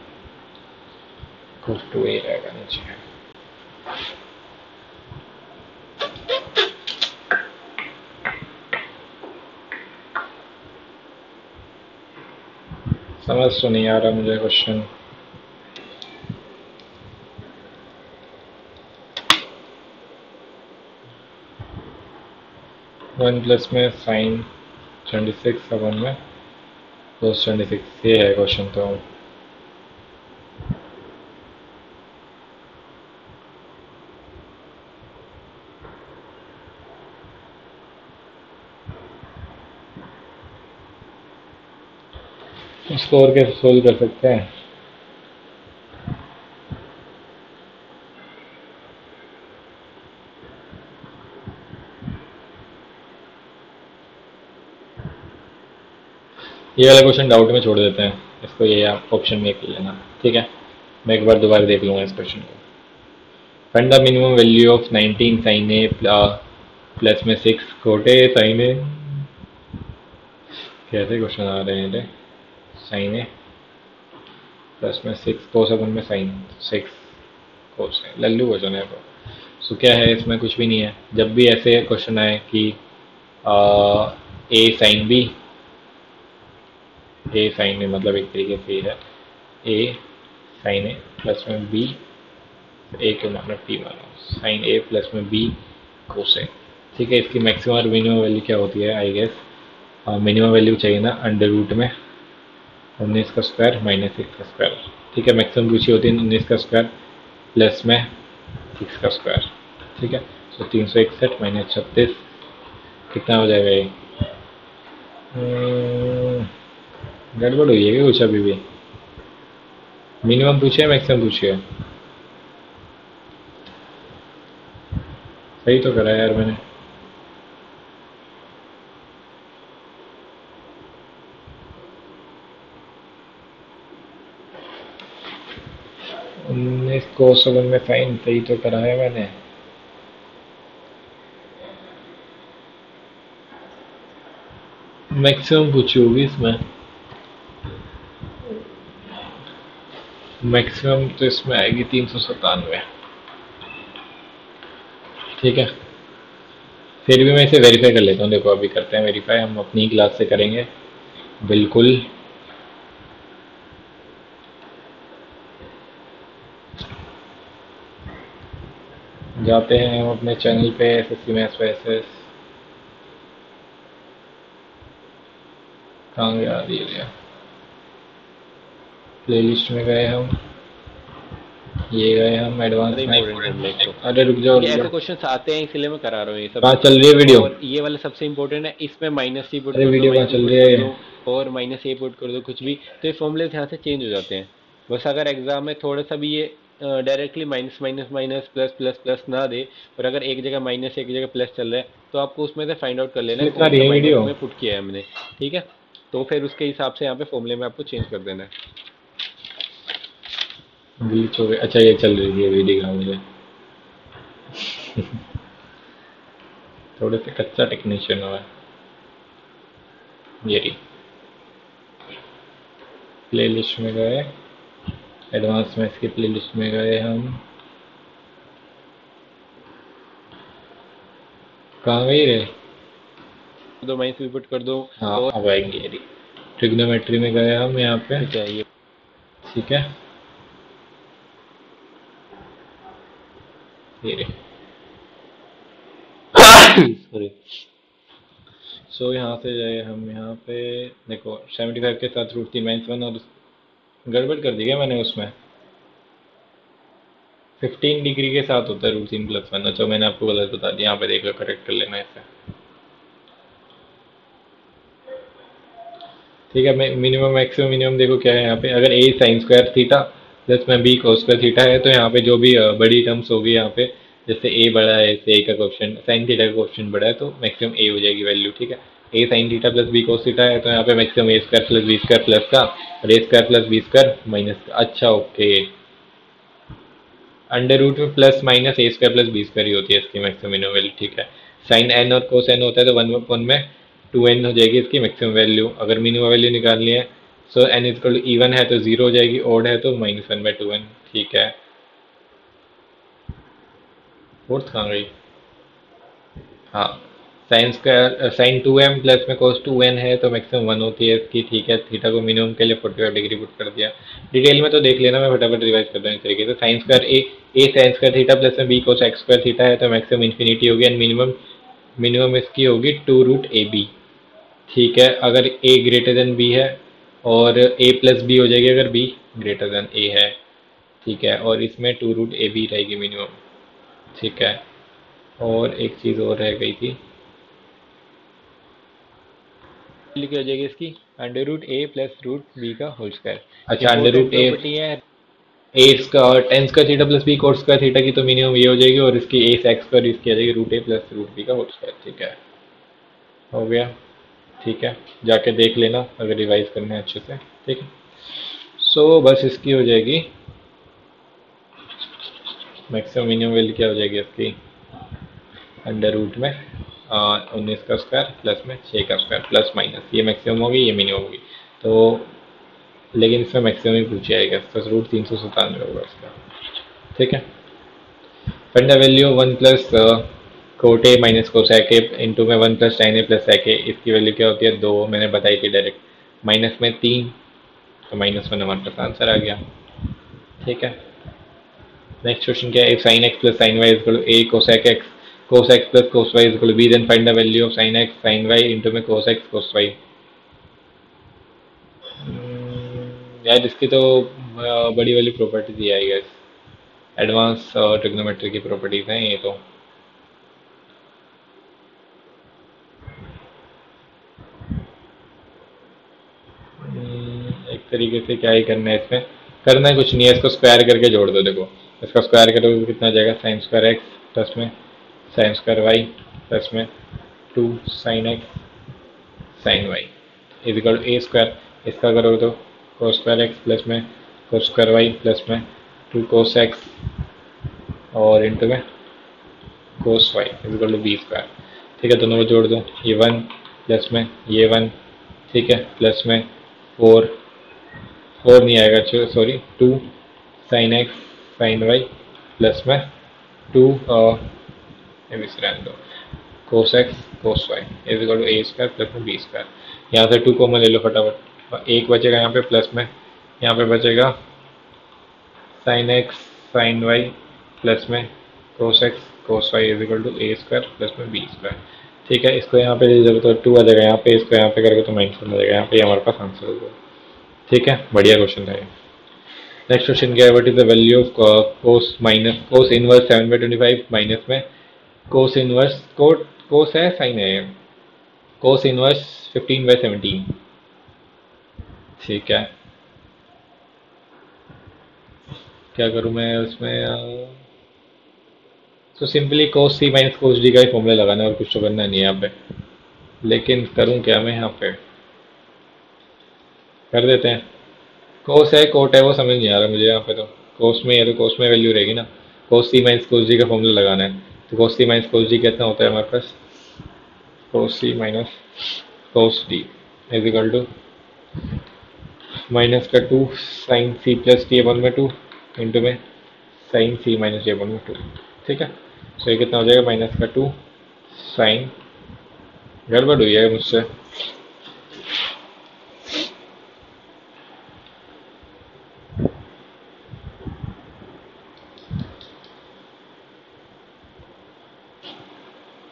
कोस 2a रहेगा नीचे। समझ तो नहीं आ रहा मुझे क्वेश्चन। वन प्लस में साइन 26 वन में कोस 26, ये है क्वेश्चन तो। इसको और कैसे सोल्व कर सकते हैं? ये वाला क्वेश्चन डाउट में छोड़ देते हैं इसको, ये आप ऑप्शन में कर लेना, ठीक है। मैं एक बार दोबारा देख लूँगा इस क्वेश्चन को। Find the minimum value of 19 sine A plus में 6 कोटे साइन ए। कैसे क्वेश्चन आ रहे हैं? साइन ए प्लस में 6 कोस अपन में साइन 6 कोस है, लल्लू क्वेश्चन है। सो क्या है इसमें, कुछ भी नहीं है। जब भी ऐसे क्वेश्चन आए कि ए साइन बी, ए साइन ए मतलब एक तरीके से है ए साइन ए प्लस में बी, ए क्यों माना पी माना, साइन ए प्लस में बी कोस ए, ठीक है। इसकी मैक्सिमम और मिनिमम वैल्यू क्या होती है? आई गेस मिनिमम वैल्यू चाहिए ना अंडर रूट में 19 का स्क्वायर माइनस 6 का स्क्वायर, ठीक है। मैक्सिमम पूछी होती है 19 का स्क्वायर प्लस में 6 का स्क्वायर, ठीक है। सो 361 माइनस 36 कितना हो जाएगा ये? गड़बड़ हुई है क्या कुछ? अभी भी मिनिमम पूछे मैक्सिमम पूछे? सही तो करा यार मैंने। इसको सेवन में साइन सही तो करा है मैंने। मैक्सिमम पूछी होगी इसमें, मैक्सिमम तो इसमें आएगी 397, ठीक है। फिर भी मैं इसे वेरीफाई कर लेता हूँ। देखो अभी करते हैं वेरीफाई, हम अपनी क्लास से करेंगे बिल्कुल। जाते हैं हम अपने चैनल पे SSC मैथ्स वैसेस, कहाँ गया ये प्ले लिस्ट में गए हम, ये गए हम एडवांस में। अरे रुक जाओ, ऐसे क्वेश्चन आते हैं इसलिए मैं करा रहा हूँ ये सब। कहाँ चल रही है वीडियो? और ये वाला सबसे इम्पोर्टेंट है, इसमें माइनस सी पुट अरे कर दो, वीडियो कहाँ माइनस चल पुट रही कर है? दो और माइनस ए पुट कर दो, कुछ भी तो ये फॉर्मूले यहाँ से चेंज हो जाते हैं। बस अगर एग्जाम में थोड़ा सा भी ये directly minus minus minus plus plus plus ना दे, और अगर एक जगह माइनस एक जगह प्लस चल रहा है, तो आपको उसमें से फाइंड आउट कर लेना है कितना कौन रही सा है माइनस वीडियो? में पुट किया है हमने, ठीक है। तो फिर उसके हिसाब से यहाँ पे फॉर्मूले में आपको चेंज कर देना है। ग्लिच हो गया। अच्छा ये चल रही है वीडियो का मुझे थोड़े से कच्चा टेक्नीशियन हुआ है। ये रही प्ले लिस्ट में गए, एडवांस मैथ्स की प्ले लिस्ट में गए हम। कहाँ गई रे? दो माइनस भी पुट कर दो। हाँ अब आएंगे। ये रही ट्रिग्नोमेट्री में गए हम यहाँ पे, ठीक है ये ठीक है। ये रही सॉरी। सो यहाँ से जाए हम, यहाँ पे देखो 75 के साथ √3 - 1, और गड़बड़ कर दी क्या मैंने उसमें? 15 डिग्री के साथ होता है √3 + 1। अच्छा मैंने आपको गलत बता दिया, यहाँ पे देखो करेक्ट कर लेना इसे, ठीक है। मिनिमम मैक्सिमम मिनिमम देखो क्या है यहाँ पे, अगर a sin² थीटा प्लस में b cos² थीटा है, तो यहाँ पे जो भी बड़ी टर्म्स होगी यहाँ पे जैसे ए बड़ा है, जैसे ए का क्वेश्चन साइन थीटा का क्वेश्चन बड़ा है, तो मैक्सिमम ए हो जाएगी वैल्यू, ठीक है। A sine theta plus B cos theta है, तो यहाँ पे maximum A square plus B square plus का, और A square plus B square minus का। अच्छा ओके, अंडर रूट में plus minus A square plus B square ही होती है इसकी मैक्सिमम मिनिमम वैल्यू, ठीक है। साइन एन और कोस एन होता है तो 1/1 में 2n हो जाएगी इसकी मैक्सिमम वैल्यू। अगर मिनिमम वैल्यू निकालनी है, सो एन इजकल टू इवन है तो 0 हो जाएगी, ओड है तो -1/2n, ठीक है। फोर्थ कहाँ गई? हाँ, sine square sine 2m plus में कोस 2n है तो मैक्सिमम 1 होती है इसकी, ठीक है। थीटा को मिनिमम के लिए 45 डिग्री पुट कर दिया। डिटेल में तो देख लेना, मैं फटाफट रिवाइज कर दूँ इस तरीके से। Sine square a sine square theta plus में b cos x square theta है तो मैक्सिमम इन्फिनिटी होगी, एंड मिनिमम मिनिमम इसकी होगी 2√ab, ठीक है। अगर a ग्रेटर देन b है, और a प्लस बी हो जाएगी अगर b ग्रेटर देन a है, ठीक है। और इसमें 2√ab रहेगी मिनिमम, ठीक है। और एक चीज़ और रह गई थी, क्या हो जाएगी इसकी? Under root a plus root b का होल स्क्वायर। अच्छा under important root a property है। ए इसका tan square theta plus b cot square theta की तो मिनिमम ये हो जाएगी, और इसकी ए सेक्स स्क्वायर इसकी आ जाएगी √a प्लस √b का होल स्क्वायर, ठीक है। हो गया, ठीक है। जाके देख लेना अगर रिवाइज करना है अच्छे से, ठीक है। सो बस इसकी हो जाएगी मैक्सिमम मिनिमम वैल्यू, क्या हो जाएगी इसकी? अंडर रूट में 19 का स्क्वायर प्लस में 6 का स्क्वायर प्लस माइनस, ये मैक्सिमम होगी ये मिनिमम होगी, तो लेकिन इसमें मैक्सिमम ही पूछा जाएगा, इसका रूट 397 होगा इसका, ठीक है। Find the value 1 plus cot A minus cosec A into में 1 प्लस साइन ए प्लस सेक ए, इसकी वैल्यू क्या होती है? 2, मैंने बताई थी डायरेक्ट। माइनस में 3, तो -1 हमारे पास आंसर आ गया, ठीक है। नेक्स्ट क्वेश्चन क्या है? Sine x plus sine y equal to a cosec x, cos x plus cos y equal to b, then find the value of sine x sine y into में कोस एक्स कोस वाई। यार इसकी तो बड़ी वाली प्रॉपर्टी दी आई गेस, एडवांस ट्रिग्नोमेट्री की प्रॉपर्टीज हैं ये तो। एक तरीके से क्या ही करना है इसमें, करना है कुछ नहीं है, इसको स्क्वायर करके जोड़ दो। देखो इसका स्क्वायर करोगे तो कितना आ जाएगा? साइन स्क्वायर एक्स प्लस में साइन स्क्वायर वाई प्लस में 2 sine x sine Y is equal A square. इसका करोगे तो कोस स्क्वायर एक्स प्लस में कोस स्क्वायर वाई प्लस में 2 कोस एक्स और इंटू में cos Y is equal to B square, ठीक है। दोनों को जोड़ दो, ये 1 प्लस में ये 1, ठीक है, प्लस में 4 4 नहीं आएगा, sorry 2 sine x sine Y plus में 2 रहने दो cos x cos Y is equal to A square plus में बी स्क्वायर। यहाँ से 2 कॉमन ले लो फटाफट, एक बचेगा यहाँ पे प्लस में, यहाँ पे बचेगा sine x sine Y plus में cos x cos Y is equal to A square plus में बी स्क्वायर, ठीक है। इसको यहाँ पे जब तो 2 आ जाएगा यहाँ पे, इसको यहाँ पे करेंगे तो -1 आ जाएगा, यहाँ पे हमारे पास आंसर होगा, ठीक है। बढ़िया क्वेश्चन था ये। नेक्स्ट क्वेश्चन क्या है? What is the value of cos minus cos inverse 7/25 minus में कोस इनवर्स कोस है साइन है, कोस इनवर्स 15/17, ठीक है। क्या करूँ मैं उसमें? तो सिंपली कोस सी माइनस कोस डी का ही फॉर्मूला लगाना है, और कुछ तो करना नहीं है यहाँ पे। लेकिन करूँ क्या मैं यहाँ पे? कर देते हैं, कोस है कोट है वो समझ नहीं आ रहा मुझे यहाँ पे। तो कोस में है तो कोस में वैल्यू रहेगी ना, कोस सी माइनस कोस डी का फॉर्मूला लगाना है। तो कोस सी माइनस कोस डी कितना होता है हमारे पास? Cos C minus cos D is equal to minus का 2 sine C plus D upon में 2 इंटू में sine C minus D upon में 2, ठीक है। तो ये कितना हो जाएगा? माइनस का 2 साइन, गड़बड़ हुई है मुझसे,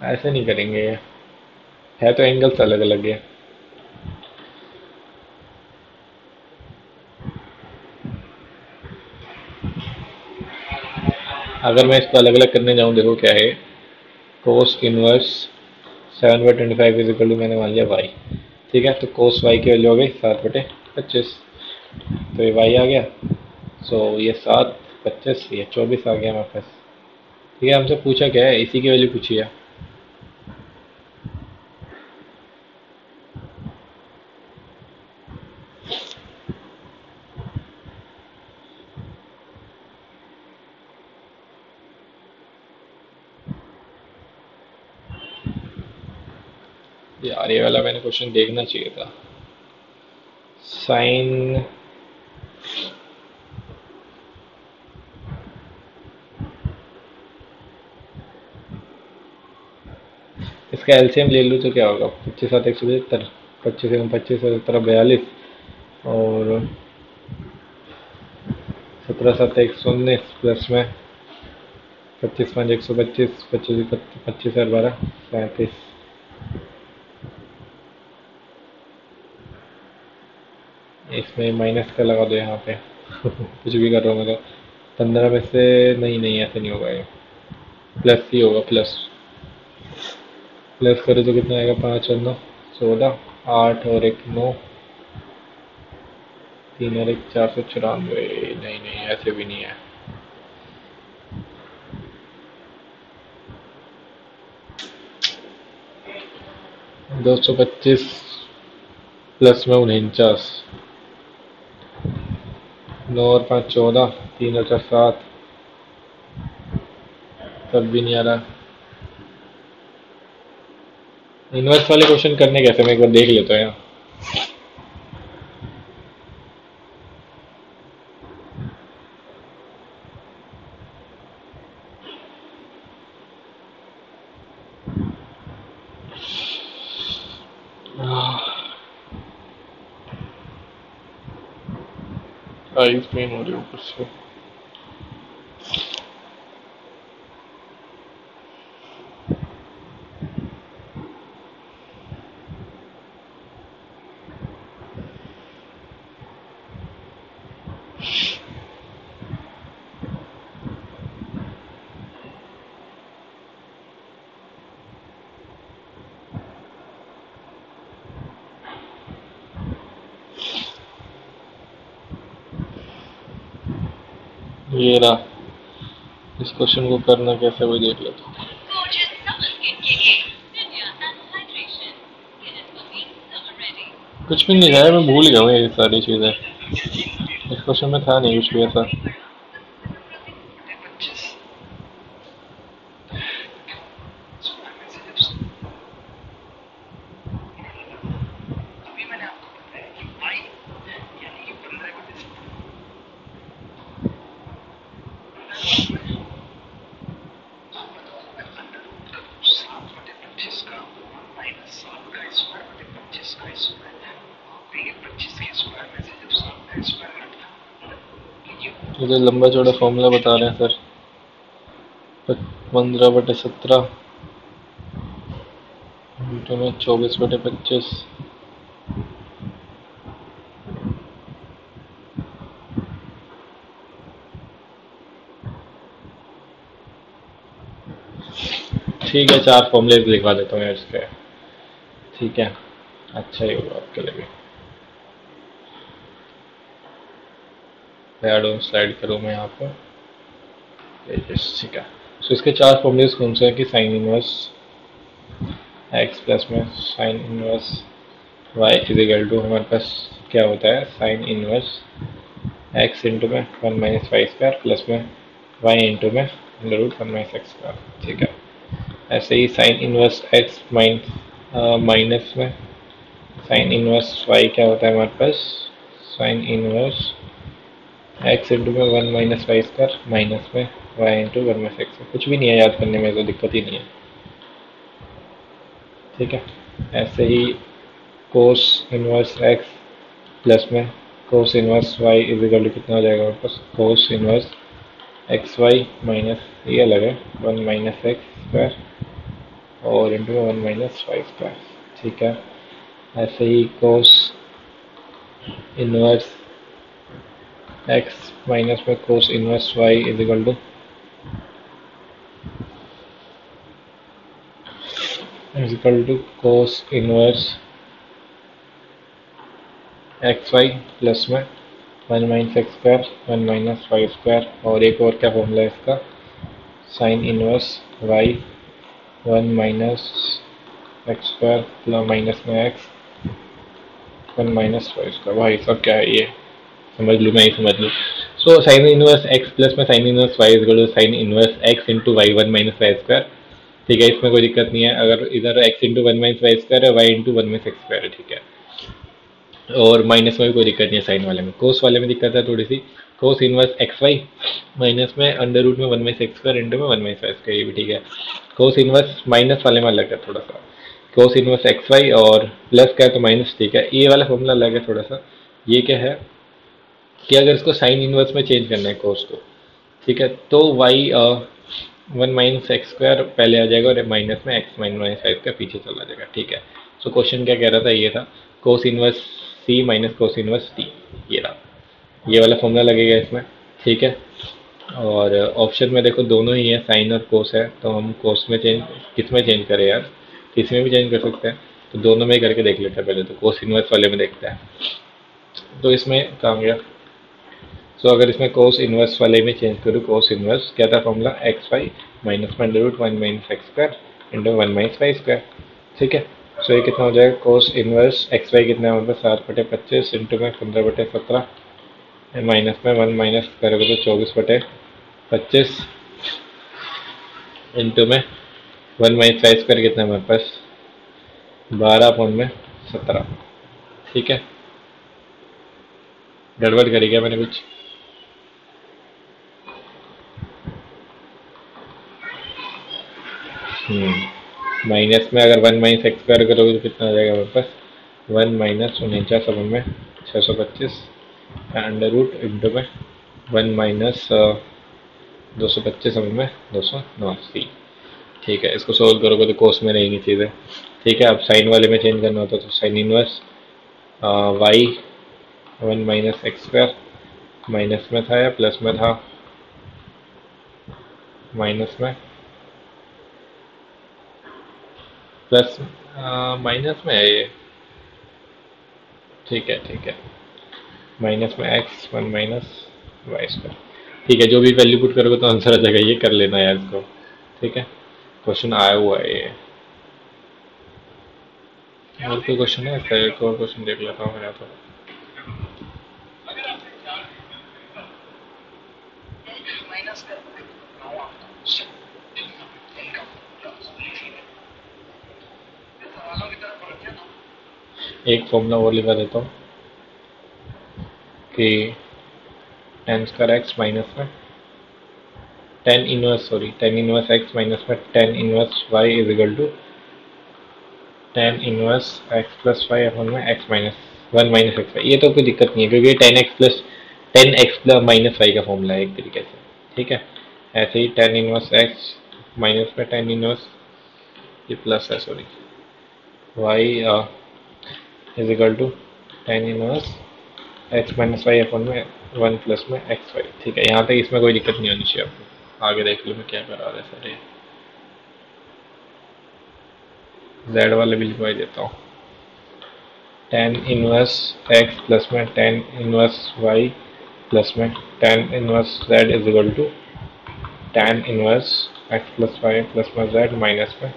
ऐसे नहीं करेंगे, है तो एंगल्स अलग अलग है। अगर मैं इसको अलग अलग करने जाऊँ, देखो क्या है, cos inverse 7/25 is equal to मैंने मान लिया वाई, ठीक है। तो कोस वाई की वैल्यू हो गई 7/25, तो ये वाई आ गया। सो ये 7 25 ये 24 आ गया हमारे पास, ठीक है, हमसे पूछा क्या है, इसी की वैल्यू पूछी है। यार ये वाला मैंने क्वेश्चन देखना चाहिए था। साइन, इसका एलसीएम ले लूँ तो क्या होगा, 25 7 175, 25 25 17 42, और 17 7 119 प्लस में 25 5 125, 25 25 और 12 37। इसमें माइनस का लगा दो यहाँ पे कुछ भी कर रहा हूँ मैं तो। 15 में से नहीं, नहीं ऐसे नहीं होगा ये, प्लस ही होगा, प्लस। प्लस करो तो कितना आएगा, 5 और 9 16, 8 और 1 9, 3 और 1 494। नहीं नहीं, ऐसे भी नहीं है। 225 प्लस में 49, 9 और 5 14, 3 और 4 7, तब भी नहीं आ रहा। इन्वर्स वाले क्वेश्चन करने कैसे, मैं एक बार देख लेता हूँ यहाँ। आईज पेन हो रही है ऊपर से। ये रहा, इस क्वेश्चन को करना कैसे वो देख लेता हूँ। कुछ भी नहीं है, मैं भूल गया हूँ ये सारी चीज़ें। इस क्वेश्चन में था नहीं कुछ भी ऐसा। मुझे लंबा चौड़ा फॉर्मूला बता रहे हैं सर। 15/17 इंटू में 24/25। ठीक है, 4 फॉर्मूले लिखवा देता हूँ यार इसके। ठीक है, अच्छा ही होगा आपके लिए भी। ऐड ऑन स्लाइड करूँ मैं यहाँ पर, ठीक है। तो इसके 4 फॉर्मूलेस कौन से हैं कि साइन इनवर्स एक्स प्लस में sine inverse Y is equal to, हमारे पास क्या होता है, साइन इनवर्स एक्स इंटू में 1 - y² प्लस में वाई इंटू में √1 - x²। ठीक है। ऐसे ही साइन इनवर्स एक्स माइनस में साइन इनवर्स वाई क्या होता है हमारे पास, साइन इनवर्स एक्स इंटू में 1 - y² माइनस में वाई इंटू 1 - x। कुछ भी नहीं है याद करने में, तो दिक्कत ही नहीं है। ठीक है। ऐसे ही कोस इनवर्स एक्स प्लस में cos inverse Y is equal to कितना हो जाएगा हमारे पास, cos inverse x Y minus, ये अलग है, 1 - x² और इंटू में 1 - y²। ठीक है। ऐसे ही कोस इनवर्स एक्स माइनस में cos inverse Y is equal to cos inverse x y plus में 1 - x², 1 - y²। और एक और क्या फॉर्मूला है इसका, sine inverse y 1 - x² plus minus में एक्स 1 - y²। भाई सब क्या है ये, समझ लूँ मैं ही समझ लूँ। So sine inverse x plus में sine inverse Y is equal to sine inverse X into Y 1 - y²। ठीक है, इसमें कोई दिक्कत नहीं है। अगर इधर x इंटू 1 - y² है, वाई इंटू 1 - x², ठीक है। और माइनस में भी कोई दिक्कत नहीं है साइन वाले में। कोस वाले में दिक्कत है थोड़ी सी। Cos inverse x Y minus में अंडर रूट में 1/x² इंटू में 1/y², ये भी ठीक है। कोस इनवर्स माइनस वाले में अलग है थोड़ा सा। कोस इनवर्स एक्स वाई और प्लस का है तो माइनस, ठीक है। ये वाला फॉर्मूला अलग है थोड़ा सा। ये क्या है कि अगर इसको साइन इनवर्स में चेंज करना है कोस को, ठीक है, तो वाई 1 - x² पहले आ जाएगा और माइनस में एक्स माइनस फाइव का पीछे चला जाएगा, ठीक है। सो क्वेश्चन क्या कह रहा था, ये था cos inverse C minus cos inverse T, ये रहा। ये वाला फॉर्मूला लगेगा इसमें, ठीक है। और ऑप्शन में देखो दोनों ही है, साइन और कोस है, तो हम कोस में चेंज किस में चेंज करें यार, इसमें भी चेंज कर सकते हैं। तो दोनों में ही करके देख लेते हैं पहले, तो कोस इनवर्स वाले में देखते हैं। तो इसमें काम गया। सो अगर इसमें कोस इनवर्स वाले में चेंज करूँ, कोस इनवर्स क्या था फॉर्मूला, एक्स वाई माइनस में under root 1 - x² into 1 - y², ठीक है। सो ये कितना हो जाएगा, कोस इनवर्स एक्स वाई कितना है हमारे पास 7/25 इंटू में 15/17 माइनस में 1 माइनस करोगे तो 24/25 इंटू में 1 - y² कितना है हमारे पास 12/17, ठीक है। गड़बड़ करी क्या मैंने कुछ? माइनस में अगर 1 - x² करोगे तो कितना आ जाएगा हमारे पास 1 - 49 में 625 अंडर रूट इंटू में 1 - 225 में 289, ठीक है। इसको सोल्व करोगे तो कोस में रहेंगी चीज़ें, ठीक है। अब साइन वाले में चेंज करना होता तो sign inverse y 1 - x² minus में था या प्लस में था, माइनस में, प्लस माइनस में है ये, ठीक है, ठीक है। माइनस में एक्स 1 - y², ठीक है। जो भी वैल्यू पुट करोगे तो आंसर आ जाएगा, ये कर लेना यार इसको, ठीक है। क्वेश्चन आया हुआ है ये। और कोई क्वेश्चन है इसका? एक और क्वेश्चन देख लेता हूँ मेरा। तो एक फॉर्मूला और लिखा देता हूँ कि tan² x माइनस में tan इनवर्स x माइनस में tan inverse y is equal to tan inverse x plus Y upon में x माइनस 1 - x। ये तो कोई दिक्कत नहीं है क्योंकि tan x plus minus Y का फॉर्मूला है एक तरीके से, ठीक है। ऐसे ही tan इनवर्स x माइनस में tan इनवर्स, ये प्लस है sorry, y is equal to tan inverse x minus Y upon में 1 प्लस में एक्स वाई, ठीक है। यहाँ तक इसमें कोई दिक्कत नहीं होनी चाहिए आपको। आगे देख लो मैं क्या करा रहा है सर। ये z वाले भी लिखवाई देता हूँ, tan इनवर्स x प्लस में tan इनवर्स y प्लस में tan inverse z is equal to tan inverse x plus y plus में z माइनस में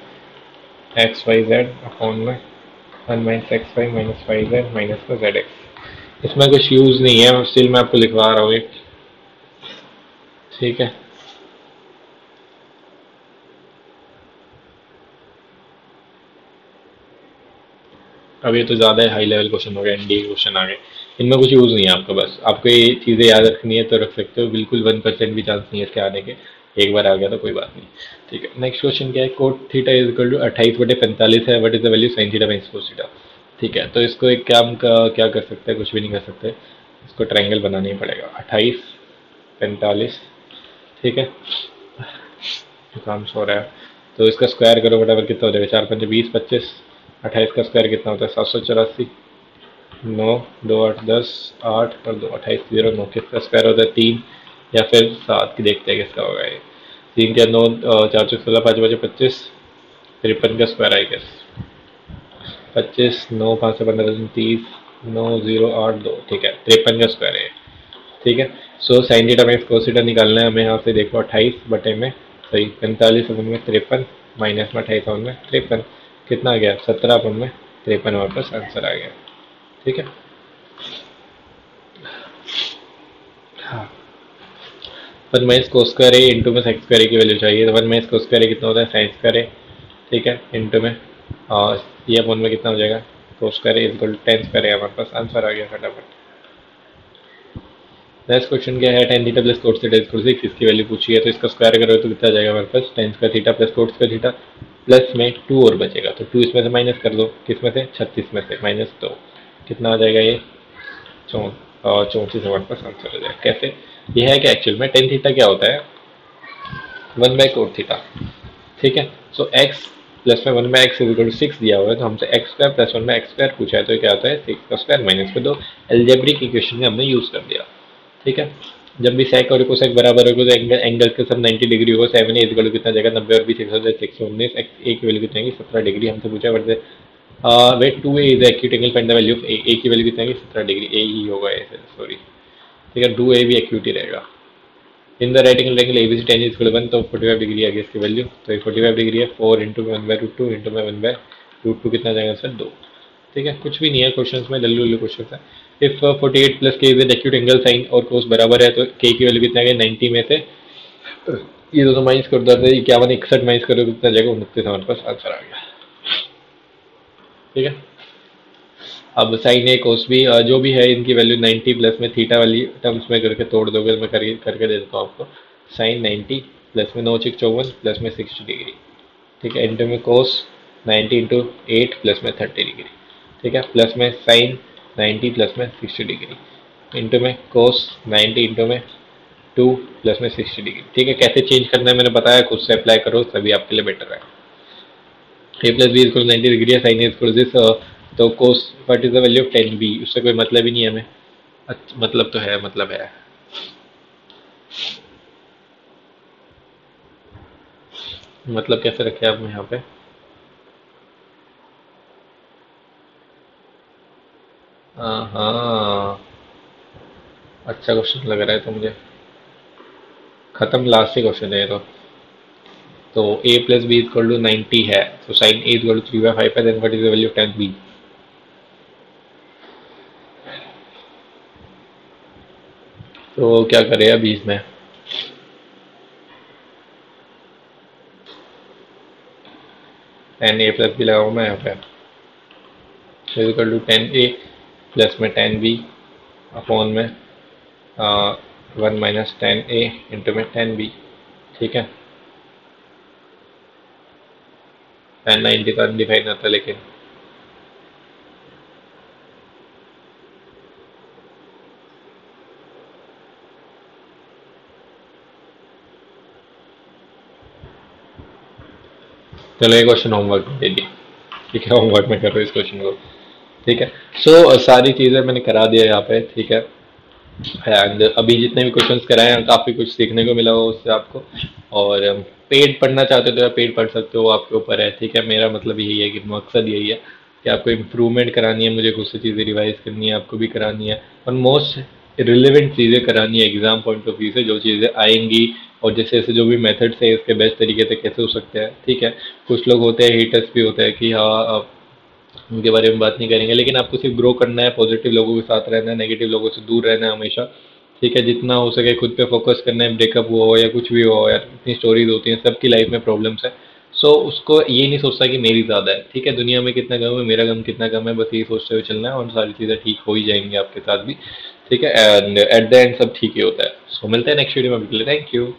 एक्स वाई जेड अपॉन में 1 - x y minus y z minus में जेड एक्स। इसमें कुछ यूज़ नहीं है, स्टिल मैं आपको लिखवा रहा हूँ एक, ठीक है। अब ये तो ज़्यादा हाई लेवल क्वेश्चन हो गया, एनडीए क्वेश्चन आ गए, इनमें कुछ यूज़ नहीं है आपका। बस आपको ये चीज़ें याद रखनी है तो रख सकते हो, बिल्कुल 1% भी चांस नहीं है इसके आने के। एक बार आ गया तो कोई बात नहीं, ठीक है। नेक्स्ट क्वेश्चन क्या है, cot theta is equal to 28/45 है, what is the value sine theta minus cos theta, ठीक है। तो इसको एक काम का क्या कर सकते हैं, कुछ भी नहीं कर सकते, इसको ट्रायंगल बनाना ही पड़ेगा। 28 45, ठीक है। काम सो रहा है तो इसका स्क्वायर करो, बराबर कितना हो जाएगा 4 × 5 = 20 25, 28 का स्क्वायर कितना होता है 784, 9 2 8 10 8 और 2 28 0 9, किसका स्क्वायर होता है 3 या फिर 7 की, देखते हैं किसका होगा ये। 3 क्या 9 4 चौक 16 5 5 25, 53 का स्क्वायर आई गेस 25, 9 5 से 15 30, 9 0 8 2, ठीक है। 53 का स्क्वायर है, ठीक है। So sine theta minus cos theta निकालना है हमें। यहाँ से देखो 28 बटे में सही, 45/53 माइनस में 28/53 कितना आ गया, 17/53 हमारे पास आंसर आ गया। ठीक है। हाँ, 1 - cos² इंटू में sec² की वैल्यू चाहिए, तो 1 - cos² कितना होता है, sin²। ठीक है, इंटू में और ये अपन में कितना हो जाएगा, cos² इक्वल 10² हमारे पास आंसर आ गया फटाफट। नेक्स्ट क्वेश्चन क्या है, tan theta plus cos theta equal 6, इसकी वैल्यू पूछी है, तो इसका स्क्वायर करोगे तो कितना आ जाएगा हमारे पास, tan² theta plus cos² theta plus में 2 और बचेगा, तो 2 इसमें से माइनस कर दो, किस में से, 36 में से -2, कितना आ जाएगा ये, 34 हमारे पास आंसर आ जाएगा। कैसे, ये है कि एक्चुअल में tan थीटा क्या होता है, 1/cos थीटा। ठीक है, सो x प्लस में 1/x इक्वल टू 6 दिया हुआ है, तो हमसे x² प्लस 1/x² पूछा है, तो ये क्या होता है 6 का स्क्वायर माइनस में 2, एल्जेब्रिक इक्वेशन में हमने यूज कर दिया। ठीक है, जब भी सेक और कोसेक बराबर होगा तो एंगल के सब 90 डिग्री होगा, 7 इज इक्वल टू कितना जाएगा 90 और भी 6 619, ए की वैल्यू कितनी आएगी 17 डिग्री, हमसे पूछा है word wait 2a is acute angle, find the value of A की वैल्यू कितनी आएगी 17 डिग्री, ए ही होगा ऐसे, सॉरी। ठीक है, 2a भी एक्यूट ही रहेगा। In the right angle triangle ABC tan is equal to 1, तो 45 डिग्री आ गई इसकी वैल्यू, तो ये 45 डिग्री है, 4 इंटू में 1/√2 इंटू में 1/√2 कितना जाएगा सर 2। ठीक है, कुछ भी नहीं है क्वेश्चन में, लल्लू लल्लू क्वेश्चन है। इफ 48 प्लस के इज एक्यूट एंगल, साइन और कोस बराबर है, तो के की वैल्यू कितना आ गया 90 में से ये दोनों माइनस कर दो, 51 61 माइनस करो कितना जाएगा 29, हमारे पास आंसर आ गया। ठीक है, अब साइन ए कोस भी जो भी है इनकी वैल्यू 90 प्लस में थीटा वाली टर्म्स में करके तोड़ दोगे, मैं करके दे देता हूँ आपको। साइन 90 प्लस में 9 6 54 प्लस में 60 डिग्री। ठीक है, इंटू में कोस 90 इंटू 8 प्लस में 30 डिग्री। ठीक है, प्लस में साइन 90 प्लस में 60 डिग्री इंटू में कोस 90 इंटू में 2 प्लस में 60 डिग्री। ठीक है, कैसे चेंज करना है मैंने बताया, खुद से अप्लाई करो तभी आपके लिए बेटर है। A plus B equal 90 degree है, साइन ए इक्वल दिस, तो cos what is the value of tan B, उससे कोई मतलब ही नहीं है हमें। अच्छा, मतलब तो है, मतलब है, मतलब कैसे रखे आप यहाँ पे, हाँ, अच्छा क्वेश्चन लग रहा है तो मुझे, खत्म, लास्ट ही क्वेश्चन है ये तो a plus B equal to 90 है, तो साइन ए इक्वल टू 3/5 है, then what is the value of tan b. तो क्या करें अभी इसमें, tan ए प्लस बी लगाऊँ मैं यहाँ पे, equal to tan a plus में tan बी अपॉन में 1 माइनस tan ए इंटू में tan बी। ठीक है, tan 90 का अनडिफाइन आता है, लेकिन चलो ये क्वेश्चन होमवर्क में दे दिया। ठीक है, होमवर्क में कर रहे हो इस क्वेश्चन को। ठीक है, सो सारी चीज़ें मैंने करा दिया यहाँ पे। ठीक है, एंड अभी जितने भी क्वेश्चंस कराए हैं काफ़ी कुछ सीखने को मिला हो उससे आपको, और पेड पढ़ना चाहते हो तो आप पेड पढ़ सकते हो, आपके ऊपर है। ठीक है, मेरा मतलब यही है कि मकसद यही है कि आपको इम्प्रूवमेंट करानी है, मुझे खुद से चीज़ें रिवाइज करनी है, आपको भी करानी है, और मोस्ट रिलेवेंट चीज़ें करानी है एग्जाम पॉइंट ऑफ व्यू से, जो चीज़ें आएंगी और जैसे जैसे जो भी मेथड्स है इसके बेस्ट तरीके से कैसे हो सकते हैं। ठीक है, कुछ लोग होते हैं हेटर्स भी होते हैं कि हाँ उनके बारे में बात नहीं करेंगे, लेकिन आपको सिर्फ ग्रो करना है, पॉजिटिव लोगों के साथ रहना है, नेगेटिव लोगों से दूर रहना है हमेशा। ठीक है, जितना हो सके खुद पे फोकस करना है, ब्रेकअप हुआ हो या कुछ भी हो यार, इतनी स्टोरीज होती हैं, सबकी लाइफ में प्रॉब्लम्स है। सो उसको ये नहीं सोचता कि मेरी ज़्यादा है। ठीक है, दुनिया में कितना गम है, मेरा गम कितना कम है, बस यही सोचते हुए चलना है और सारी चीज़ें ठीक हो ही जाएंगी आपके साथ भी। ठीक है, एंड एट द एंड सब ठीक ही होता है। सो मिलते हैं नेक्स्ट वीडियो में, थैंक यू।